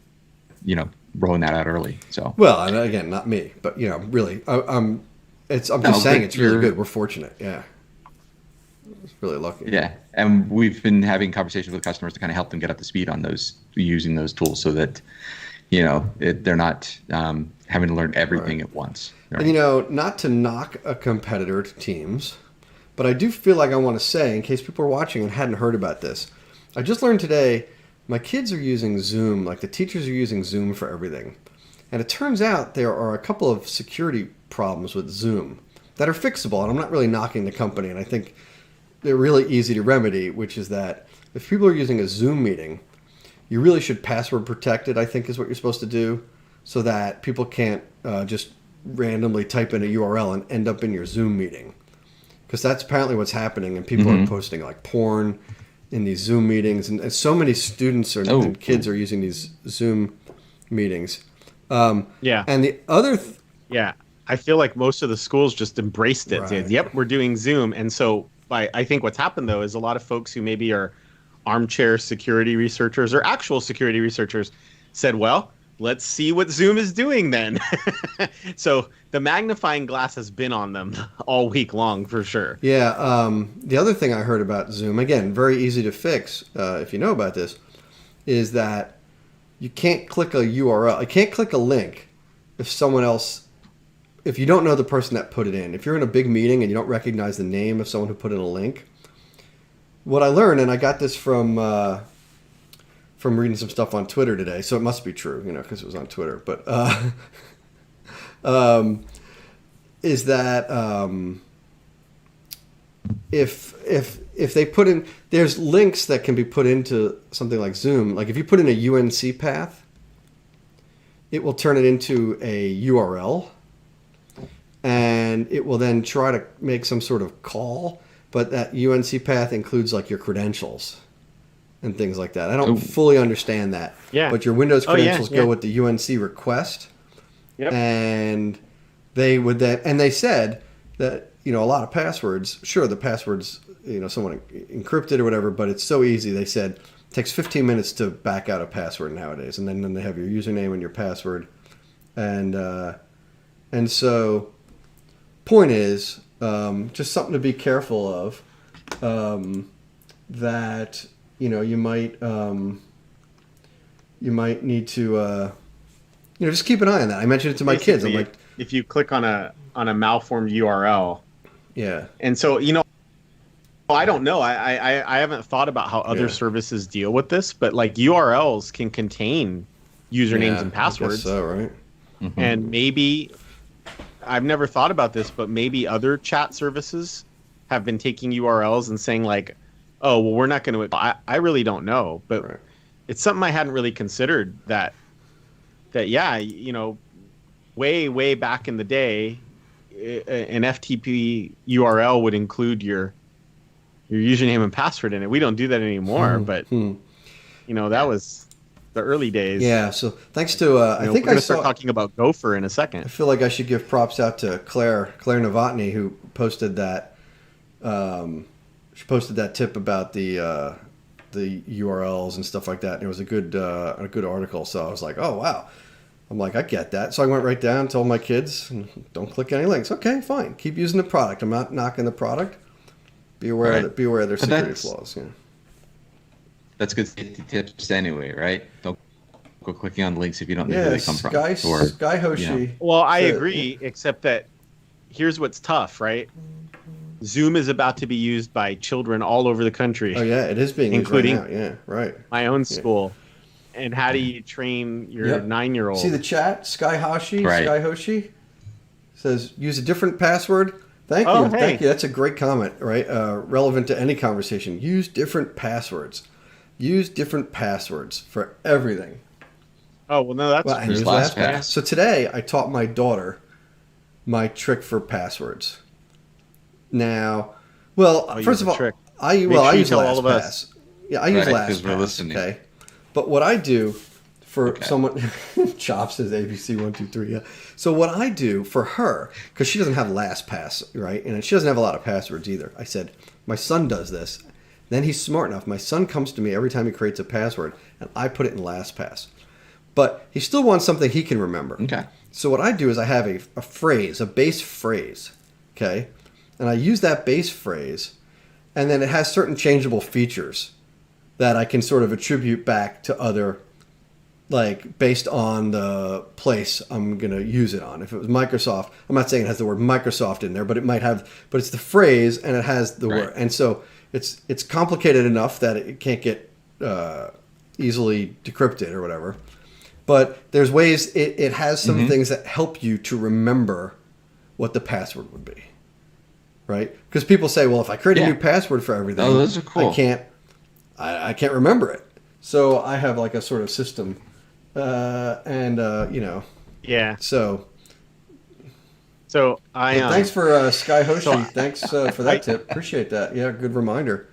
rolling that out early. So well, and again, not me, but really, I'm just saying it's really good. We're fortunate, yeah. It's really lucky. Yeah, and we've been having conversations with customers to kind of help them get up to speed on using those tools, so that they're not having to learn everything at once. Right? And not to knock a competitor to Teams, but I do feel like I want to say, in case people are watching and hadn't heard about this, I just learned today my kids are using Zoom, like the teachers are using Zoom for everything. And it turns out there are a couple of security problems with Zoom that are fixable. And I'm not really knocking the company, and I think they're really easy to remedy, which is that if people are using a Zoom meeting, you really should password protect it, I think is what you're supposed to do, so that people can't just randomly type in a URL and end up in your Zoom meeting. Because that's apparently what's happening, and people are posting like porn in these Zoom meetings, and so many students and kids are using these Zoom meetings. Yeah. And the other... Yeah. I feel like most of the schools just embraced it. Said, yep, we're doing Zoom. And so I think what's happened, though, is a lot of folks who maybe are armchair security researchers or actual security researchers said, well, let's see what Zoom is doing then. So the magnifying glass has been on them all week long, for sure. Yeah. The other thing I heard about Zoom, again, very easy to fix if you know about this, is that you can't click a URL. You can't click a link if you don't know the person that put it in. If you're in a big meeting and you don't recognize the name of someone who put in a link, what I learned, and I got this from reading some stuff on Twitter today, so it must be true, because it was on Twitter. But is that if they put in, there's links that can be put into something like Zoom. Like if you put in a UNC path, it will turn it into a URL, and it will then try to make some sort of call. But that UNC path includes like your credentials and things like that. I don't fully understand that. Yeah. But your Windows credentials go with the UNC request. Yep. And they would then, and they said that, a lot of passwords, sure, the passwords, someone encrypted or whatever, but it's so easy. They said it takes 15 minutes to back out a password nowadays. And then they have your username and your password. And so point is, just something to be careful of, that, you might need to, just keep an eye on that. I mentioned it to my kids. I'm like, if you click on a malformed URL, yeah. And so, I don't know. I haven't thought about how other services deal with this, but like URLs can contain usernames and passwords. I guess so, right? Mm-hmm. And maybe, I've never thought about this, but maybe other chat services have been taking URLs and saying like, oh, well, we're not going to, I really don't know, but it's something I hadn't really considered that way back in the day, an FTP URL would include your username and password in it. We don't do that anymore, but that was the early days. Yeah. So thanks to I think we're going to start talking about Gopher in a second. I feel like I should give props out to Claire Novotny, who posted that. She posted that tip about the URLs and stuff like that. And it was a good article. So I was like, oh wow. I'm like, I get that. So I went right down, told my kids, don't click any links. Okay, fine. Keep using the product. I'm not knocking the product. Be aware of their security flaws. Yeah. That's good safety tips anyway, right? Don't go clicking on links if you don't know where they come from. Sky Hoshi. Well, I agree, except that here's what's tough, right? Zoom is about to be used by children all over the country. Oh yeah, it is being including used right now. Yeah, right. My own school. And how do you train your 9-year-old? See the chat? Sky Hoshi says use a different password. Thank you. Hey. Thank you. That's a great comment, right? Relevant to any conversation. Use different passwords. Use different passwords for everything. Oh, well, no, that's and use LastPass. So today I taught my daughter my trick for passwords. Now, first of all, I use LastPass. Yeah, I use LastPass. Because we're listening. Okay. But what I do for someone, Chop says ABC123. Yeah. So what I do for her, because she doesn't have LastPass, right, and she doesn't have a lot of passwords either. I said, my son does this. Then he's smart enough. My son comes to me every time he creates a password, and I put it in LastPass. But he still wants something he can remember. Okay. So what I do is I have a phrase, a base phrase, okay, and I use that base phrase, and then it has certain changeable features that I can sort of attribute back to other, like based on the place I'm going to use it on. If it was Microsoft, I'm not saying it has the word Microsoft in there, but it might have, but it's the phrase and it has the word. And so it's complicated enough that it can't get easily decrypted or whatever. But there's ways, it has some things that help you to remember what the password would be. Right? Because people say, well, if I create a new password for everything, those are cool. I can't remember it. So I have like a sort of system. Yeah. So thanks for Sky Hoshi. Thanks for that tip. Appreciate that. Yeah, good reminder.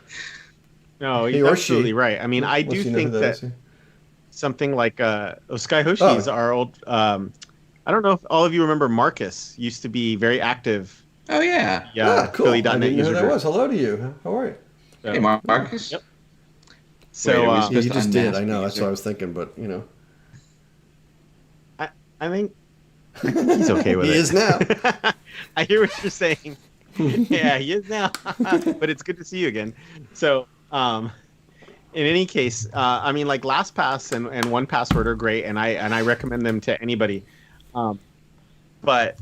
No, you're absolutely right. I mean, I do think that something like Sky Hoshi is our old. I don't know if all of you remember Marcus used to be very active. Oh yeah. Yeah. Cool. I didn't know who that group. Was. Hello to you. How are you? Hey, Marcus. Yep. So you just did. I know. That's what I was thinking, but I think he's okay with it. He is now. I hear what you're saying. Yeah, he is now. But it's good to see you again. So, in any case, I mean, like LastPass and 1Password are great, and I recommend them to anybody. But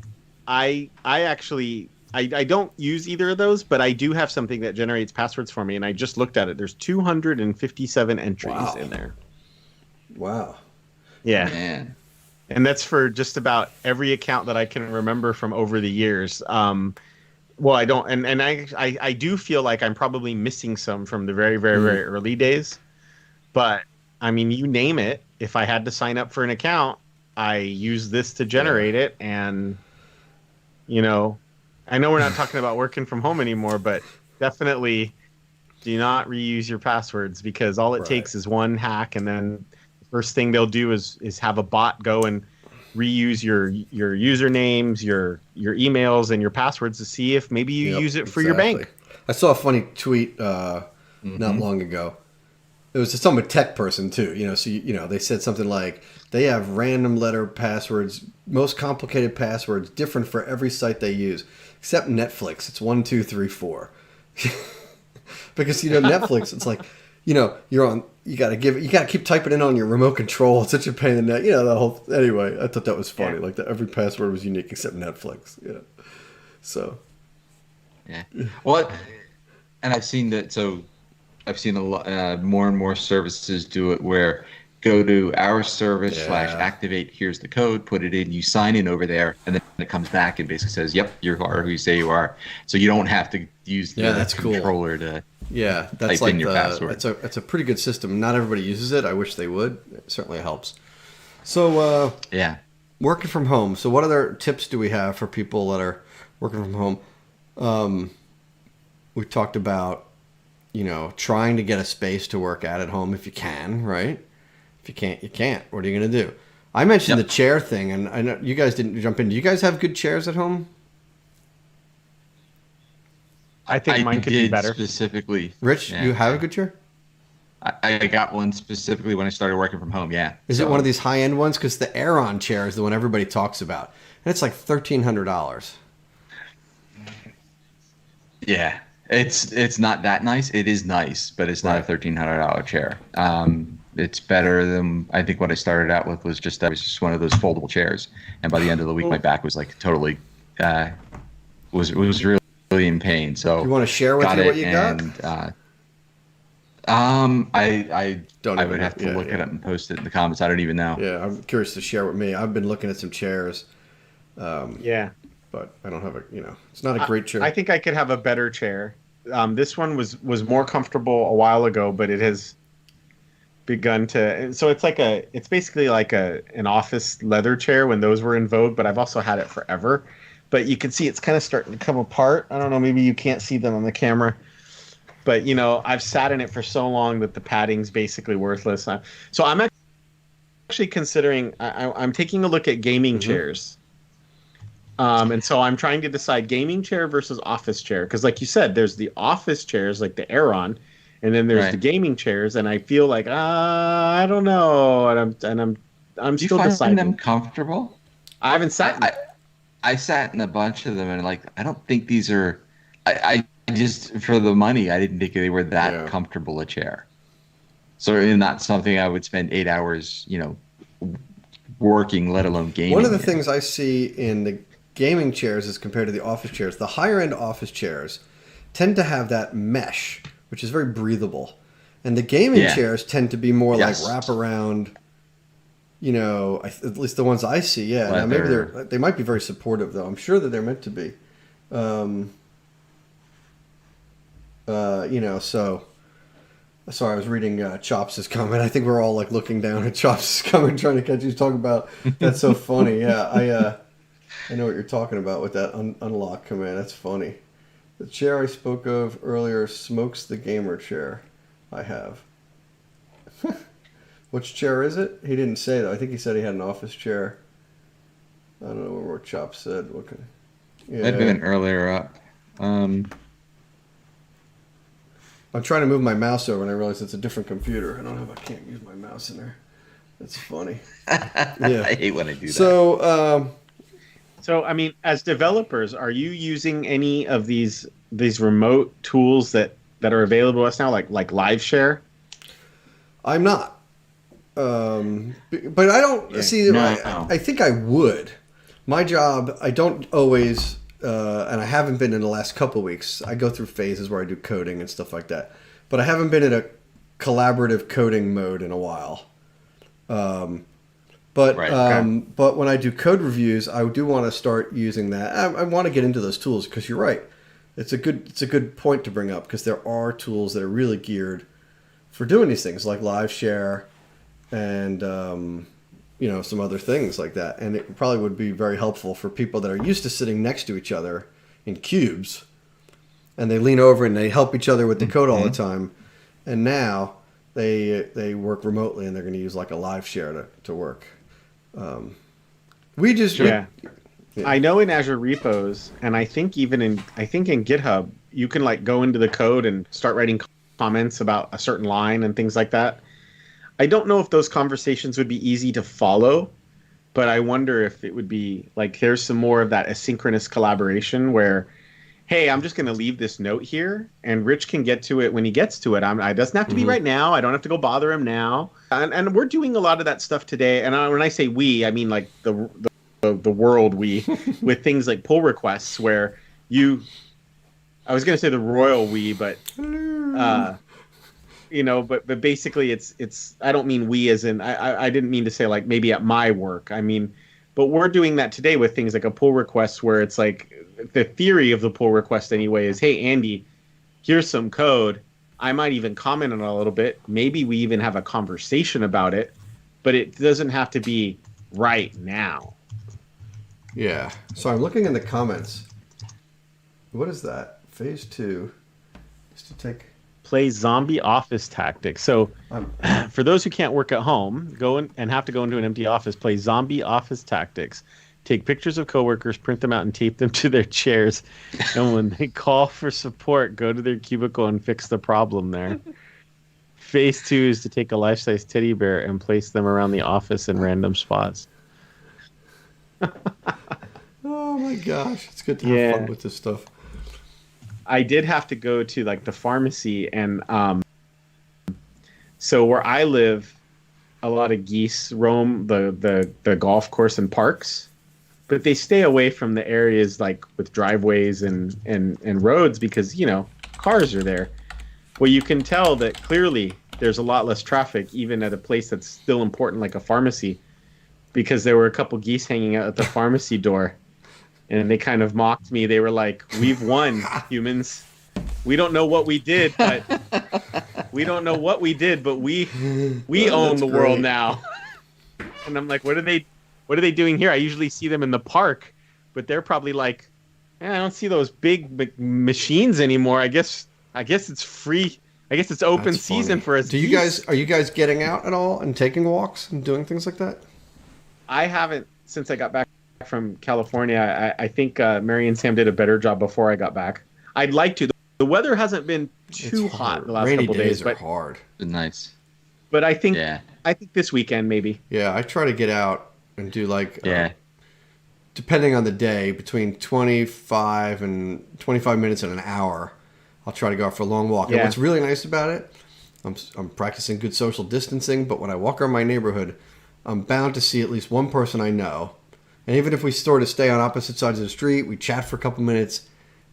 I actually don't use either of those, but I do have something that generates passwords for me, and I just looked at it. There's 257 entries in there. Wow. Yeah. Man. And that's for just about every account that I can remember from over the years. Well, I don't, and I do feel like I'm probably missing some from the very, very, Mm, very early days. But I mean, you name it. If I had to sign up for an account, I use this to yeah. generate it. And, you know, I know we're not talking about working from home anymore, but definitely do not reuse your passwords because all it Right. takes is one hack, and then the first thing they'll do is have a bot go and reuse your usernames, your emails, and your passwords to see if maybe you Yep. use it for your Exactly. bank. I saw a funny tweet not Hmm. long ago. It was some tech person too. So they said something like they have random letter passwords, most complicated passwords, different for every site they use, except Netflix. It's 1 2 3 4. Because Netflix, it's like you're on. You got to keep typing in on your remote control. It's such a pain in the neck. The whole. Anyway, I thought that was funny. Yeah. Like that, every password was unique except Netflix. So Yeah. Well, and I've seen that. So I've seen a lot more and more services do it where go to our service slash yeah, activate. Here's the code. Put it in. You sign in over there, and then it comes back and basically says, "Yep, you are who you say you are." So you don't have to use yeah, the that's cool. controller to Yeah, that's type in like your password. it's a pretty good system. Not everybody uses it. I wish they would. It certainly helps. So Yeah. working from home. So what other tips do we have for people that are working from home? We talked about trying to get a space to work at home if you can, right? If you can't, you can't. What are you going to do? I mentioned the Yep. chair thing, and I know you guys didn't jump in. Do you guys have good chairs at home? I think I mine could be did better. specifically. Rich, Yeah. you have a good chair? I got one specifically when I started working from home. Yeah. Is it one of So these high end ones? Because the Aeron chair is the one everybody talks about, and it's like $1,300. yeah, it's not that nice. It is nice, but it's not a Right. $1,300 chair. It's better than I think what I started out with was just one of those foldable chairs, and by the end of the week, my Well, back was like totally was really, really in pain. do you So want to share with got you what it, you got? and Don't I even would know. have to Yeah, look yeah. it up and post it in the comments. I don't even know. Yeah, I'm curious to share with me. I've been looking at some chairs, Yeah. but I don't have it's not a I, great I chair. think I could have a better chair. This one was more comfortable a while ago, but it has begun to. So it's basically like an office leather chair when those were in vogue. But I've also had it forever. But you can see it's kind of starting to come apart. I don't know. Maybe you can't see them on the camera, but I've sat in it for so long that the padding's basically worthless. So I'm actually considering. I'm taking a look at gaming Hmm. chairs. And so I'm trying to decide gaming chair versus office chair because, like you said, there's the office chairs like the Aeron, and then there's the Right. gaming chairs, and I feel like I don't know, and I'm Do you still find them deciding. comfortable? I haven't I, sat in. I I sat in a bunch of them and like I don't think these are. I just for the money I didn't think they were that Yeah. comfortable a chair. So not something I would spend 8 hours, working, let alone One of gaming the in. things I see in the gaming chairs as compared to the office chairs, the higher end office chairs tend to have that mesh, which is very breathable. And the gaming Yeah. chairs tend to be more Yes. like wraparound, at least the ones I see. Yeah. Now maybe Leather. they might be very supportive though. I'm sure that they're meant to be. Um, so sorry, I was reading Chops' comment. I think we're all like looking down at Chops' comment, trying to catch you talking about. That's so funny. Yeah, I know what you're talking about with that unlock command. That's funny. The chair I spoke of earlier smokes the gamer chair. I have. Which chair is it? He didn't say though. I think he said he had an office chair. I don't know what Chops said. What kind Might have been earlier up. I'm trying to move my mouse over and I realize it's a different computer. I can't use my mouse in there. That's funny. Yeah. I hate when I do that. So, So I mean, as developers, are you using any of these remote tools that are available to us now, like Live Share? I'm not. But I don't Yeah, see. no. I think I would. My job, I don't always, and I haven't been in the last couple of weeks. I go through phases where I do coding and stuff like that, but I haven't been in a collaborative coding mode in a while. But But Right. but when I do code reviews, I do want to start using that. I want to get into those tools because you're right. It's a good point to bring up because there are tools that are really geared for doing these things like live share and some other things like that. And it probably would be very helpful for people that are used to sitting next to each other in cubes, and they lean over and they help each other with the code all the time. And now they work remotely and they're going to use like a live share to work. I know in Azure repos, and I think in GitHub, you can like go into the code and start writing comments about a certain line and things like that. I don't know if those conversations would be easy to follow, but I wonder if it would be like there's some more of that asynchronous collaboration where, hey, I'm just going to leave this note here, and Rich can get to it when he gets to it. It doesn't have to be right now. I don't have to go bother him now. And we're doing a lot of that stuff today. And when I say we, I mean like the world we, with things like pull requests where I was going to say the royal we, but but basically it's I don't mean we as in I didn't mean to say like maybe at my work. I mean, but we're doing that today with things like a pull request where it's like the theory of the pull request anyway is, hey, Andy, here's some code. I might even comment on it a little bit. Maybe we even have a conversation about it, but it doesn't have to be right now. Yeah. So I'm looking in the comments. What is that? Phase 2 is to take... Play zombie office tactics. So for those who can't work at home, and have to go into an empty office, play zombie office tactics. Take pictures of coworkers, print them out, and tape them to their chairs. And when they call for support, go to their cubicle and fix the problem there. Phase 2 is to take a life-size teddy bear and place them around the office in random spots. Oh my gosh, it's good to have fun with this stuff. I did have to go to like the pharmacy, and so where I live, a lot of geese roam the golf course and parks, but they stay away from the areas like with driveways and roads because cars are there. Well, you can tell that clearly there's a lot less traffic even at a place that's still important like a pharmacy, because there were a couple geese hanging out at the pharmacy door. And they kind of mocked me. They were like, "We've won, humans. We don't know what we did, but we own the world now." And I'm like, "What are they doing here? I usually see them in the park, but they're probably like, I don't see those big machines anymore. I guess it's free. I guess it's open season for us." Are you guys getting out at all and taking walks and doing things like that? I haven't since I got back from California. I think Mary and Sam did a better job before I got back. I'd like to. The weather hasn't been too hot the last couple days, but hard. Nice. But I think this weekend maybe. Yeah, I try to get out and do depending on the day, between 25 minutes and an hour. I'll try to go out for a long walk. And what's really nice about it, I'm practicing good social distancing, but when I walk around my neighborhood, I'm bound to see at least one person I know. And even if we sort of stay on opposite sides of the street, we chat for a couple minutes,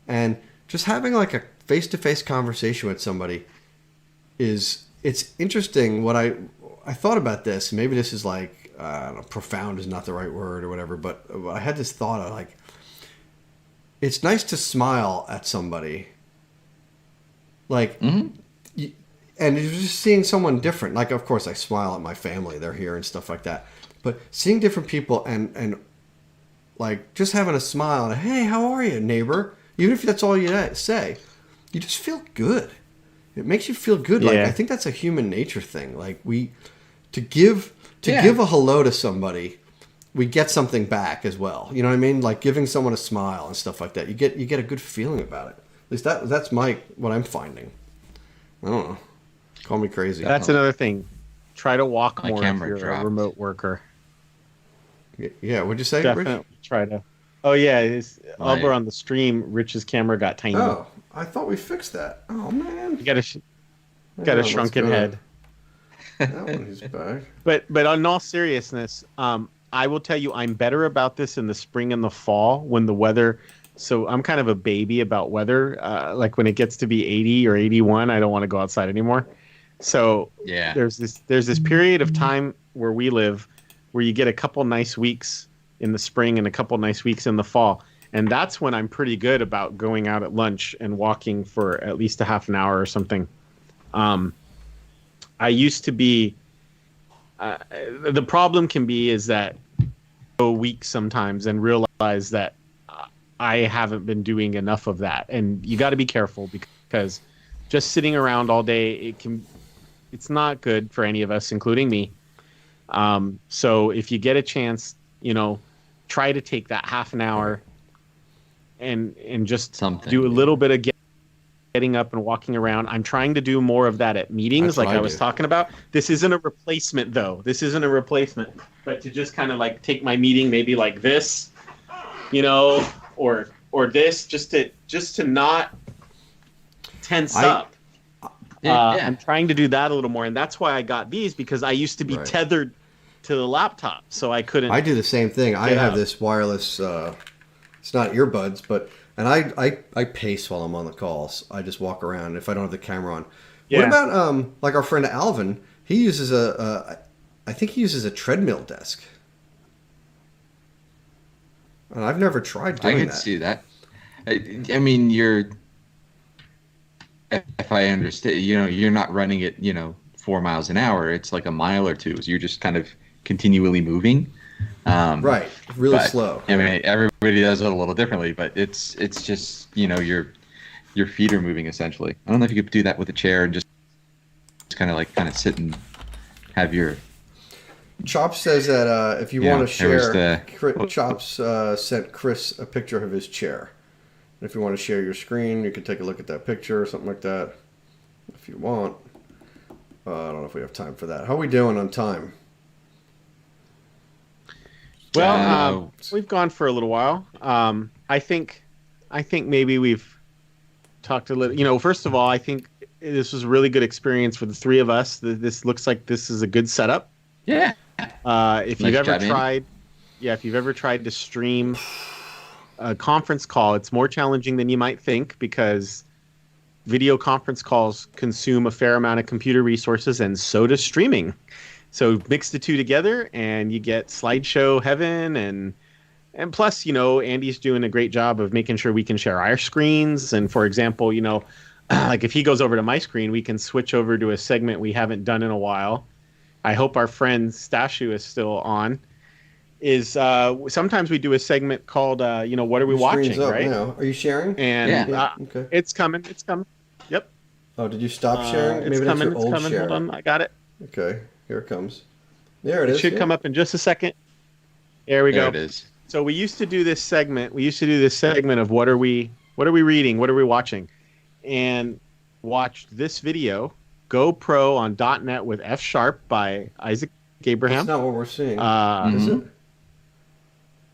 and just having like a face-to-face conversation with somebody it's interesting. What I thought about this, maybe this is like, I don't know, profound is not the right word or whatever, but I had this thought of like, it's nice to smile at somebody. Like, and you're just seeing someone different. Like, of course, I smile at my family. They're here and stuff like that. But seeing different people and like just having a smile and, hey, how are you, neighbor? Even if that's all you say, you just feel good. It makes you feel good. Like, I think that's a human nature thing. Like to give a hello to somebody, we get something back as well. You know what I mean? Like giving someone a smile and stuff like that. You get a good feeling about it. At least that's what I'm finding. I don't know. Call me crazy. That's another thing. Try to walk more if you're a remote worker. Yeah, what'd you say, Definitely Rich? try to. Oh yeah, over on the stream, Rich's camera got tiny. Oh, I thought we fixed that. Oh man, you got a shrunken head. That one is back. But on all seriousness, I will tell you, I'm better about this in the spring and the fall when the weather. So I'm kind of a baby about weather. Like when it gets to be 80 or 81, I don't want to go outside anymore. So there's this period of time where we live where you get a couple nice weeks in the spring and a couple nice weeks in the fall. And that's when I'm pretty good about going out at lunch and walking for at least a half an hour or something. I used to be, the problem can be is that I go weeks sometimes and realize that I haven't been doing enough of that. And you got to be careful because just sitting around all day, it's not good for any of us, including me. So if you get a chance, try to take that half an hour and just do a little bit of getting up and walking around. I'm trying to do more of that at meetings, like I was talking about. This isn't a replacement, though. This isn't a replacement, but to just kind of like take my meeting maybe like this, or this, just to not tense up. I'm trying to do that a little more, and that's why I got these, because I used to be tethered to the laptop, so I couldn't. I do the same thing. I have this wireless. It's not earbuds, but I pace while I'm on the calls. I just walk around if I don't have the camera on. Yeah. What about like our friend Alvin? He uses I think he uses a treadmill desk. And I've never tried doing that. I can see that. I mean, if I understand, you're not running it, 4 miles an hour. It's like a mile or two. So you're just kind of continually moving. Right. Really slow. I mean, everybody does it a little differently, but it's just, your feet are moving essentially. I don't know if you could do that with a chair and just kind of sit and have your. Chops says that if you want to share, Chops sent Chris a picture of his chair. And if you want to share your screen, you can take a look at that picture or something like that. If you want. I don't know if we have time for that. How are we doing on time? Well, we've gone for a little while. I think maybe we've talked a little. First of all, I think this was a really good experience for the three of us. This looks like this is a good setup. Yeah. If you've ever tried to stream a conference call, it's more challenging than you might think, because video conference calls consume a fair amount of computer resources, and so does streaming. So mix the two together and you get slideshow heaven, and plus, Andy's doing a great job of making sure we can share our screens. And for example, like if he goes over to my screen, we can switch over to a segment we haven't done in a while. I hope our friend Stashu is still on. Sometimes we do a segment called, what are we watching, right? Now. Are you sharing? And okay. It's coming. Yep. Oh, did you stop sharing? Maybe that's your old share. Hold on, I got it. Okay, here it comes. There it is. It should come up in just a second. There we go. There it is. So we used to do this segment. Of what are we reading? What are we watching? And watched this video, GoPro on .NET with F# by Isaac Abraham. That's not what we're seeing. Is it?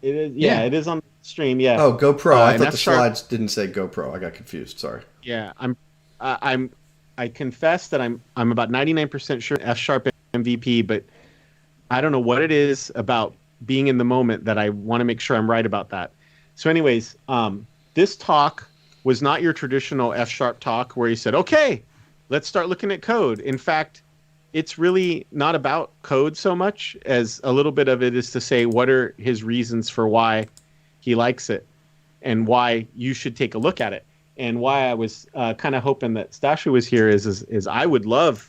It is. Yeah, it is on the stream. Yeah. Oh, GoPro. I thought the slides didn't say GoPro. I got confused. Sorry. Yeah, I confess that I'm about 99% sure F# MVP, but I don't know what it is about being in the moment that I want to make sure I'm right about that. So anyways, this talk was not your traditional F# talk where he said, okay, let's start looking at code. In fact, it's really not about code so much as a little bit of it is to say what are his reasons for why he likes it and why you should take a look at it. And why I was kind of hoping that Stasha was here is I would love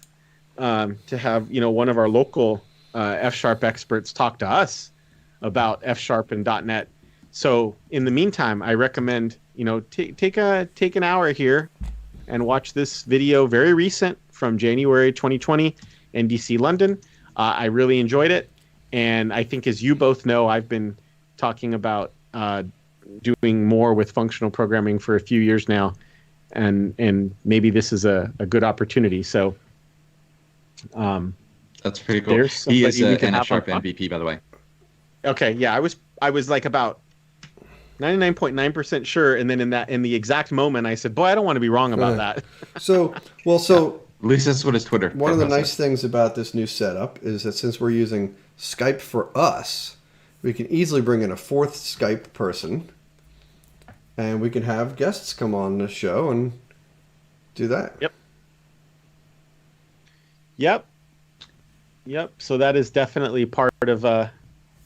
to have one of our local F# experts talk to us about F# and .NET. So in the meantime, I recommend take an hour here and watch this video, very recent, from January 2020, NDC London. I really enjoyed it, and I think, as you both know, I've been talking about doing more with functional programming for a few years now, and maybe this is a good opportunity. So that's pretty cool. He is an F# MVP, by the way. Okay, yeah, I was like about 99.9% sure, and then in the exact moment I said, boy, I don't want to be wrong about that. So at least that's what his Twitter. One of the nice things about this new setup is that since we're using Skype for us, we can easily bring in a fourth Skype person, and we can have guests come on the show and do that. Yep. So that is definitely part of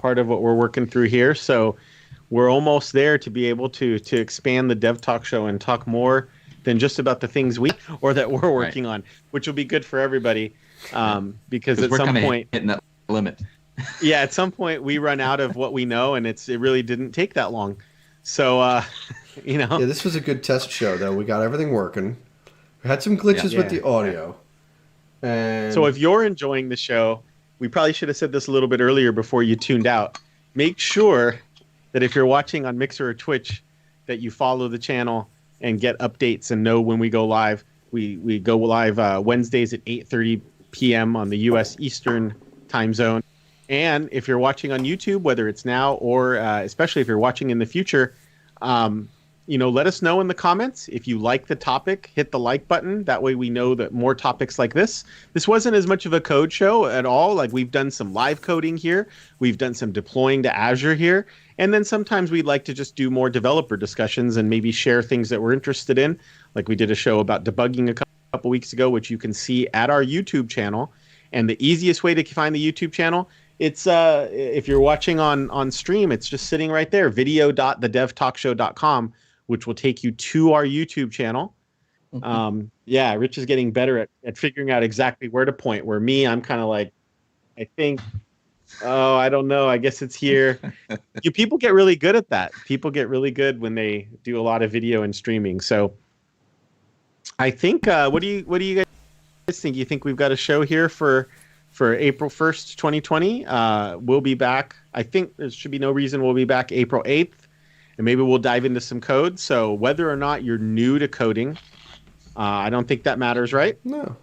part of what we're working through here. So we're almost there to be able to expand the Dev Talk Show and talk more than just about the things or that we're working on, which will be good for everybody. Because at some point hitting that limit. Yeah, at some point we run out of what we know, and it really didn't take that long. So, Yeah, this was a good test show, though. We got everything working. We had some glitches with the audio. And so if you're enjoying the show, we probably should have said this a little bit earlier before you tuned out. Make sure that if you're watching on Mixer or Twitch, that you follow the channel and get updates and know when we go live. We go live Wednesdays at 8:30 p.m. on the U.S. Eastern time zone. And if you're watching on YouTube, whether it's now or especially if you're watching in the future, let us know in the comments. If you like the topic, hit the like button. That way we know that more topics like this. This wasn't as much of a code show at all. Like, we've done some live coding here. We've done some deploying to Azure here. And then sometimes we'd like to just do more developer discussions and maybe share things that we're interested in. Like we did a show about debugging a couple weeks ago, which you can see at our YouTube channel. And the easiest way to find the YouTube channel, it's if you're watching on stream, it's just sitting right there, video.thedevtalkshow.com, which will take you to our YouTube channel. Mm-hmm. Rich is getting better at figuring out exactly where to point. Where I'm kind of like, I think, I don't know. I guess it's here. People get really good at that. People get really good when they do a lot of video and streaming. So I think, what do you guys think? You think we've got a show here for April 1st, 2020? We'll be back. I think there should be no reason we'll be back April 8th. And maybe we'll dive into some code. So whether or not you're new to coding, I don't think that matters, right? No,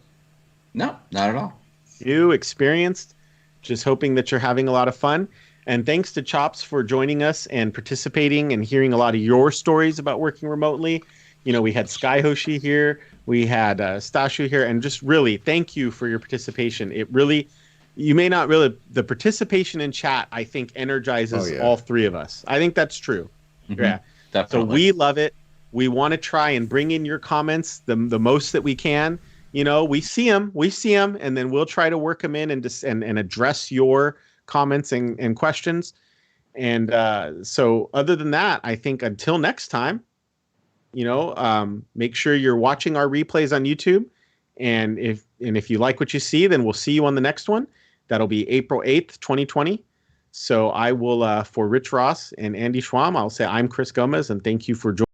not at all. New, experienced, just hoping that you're having a lot of fun. And thanks to Chops for joining us and participating and hearing a lot of your stories about working remotely. We had Sky Hoshi here. We had Stashu here. And just really, thank you for your participation. It really, the participation in chat, I think, energizes all three of us. I think that's true. Mm-hmm. Yeah. Definitely. So we love it. We want to try and bring in your comments the most that we can. We see them, and then we'll try to work them in and address your comments and questions. And so other than that, I think until next time, make sure you're watching our replays on YouTube. And if you like what you see, then we'll see you on the next one. That'll be April 8th, 2020. So I will, for Rich Ross and Andy Schwamm, I'll say I'm Chris Gomez, and thank you for joining.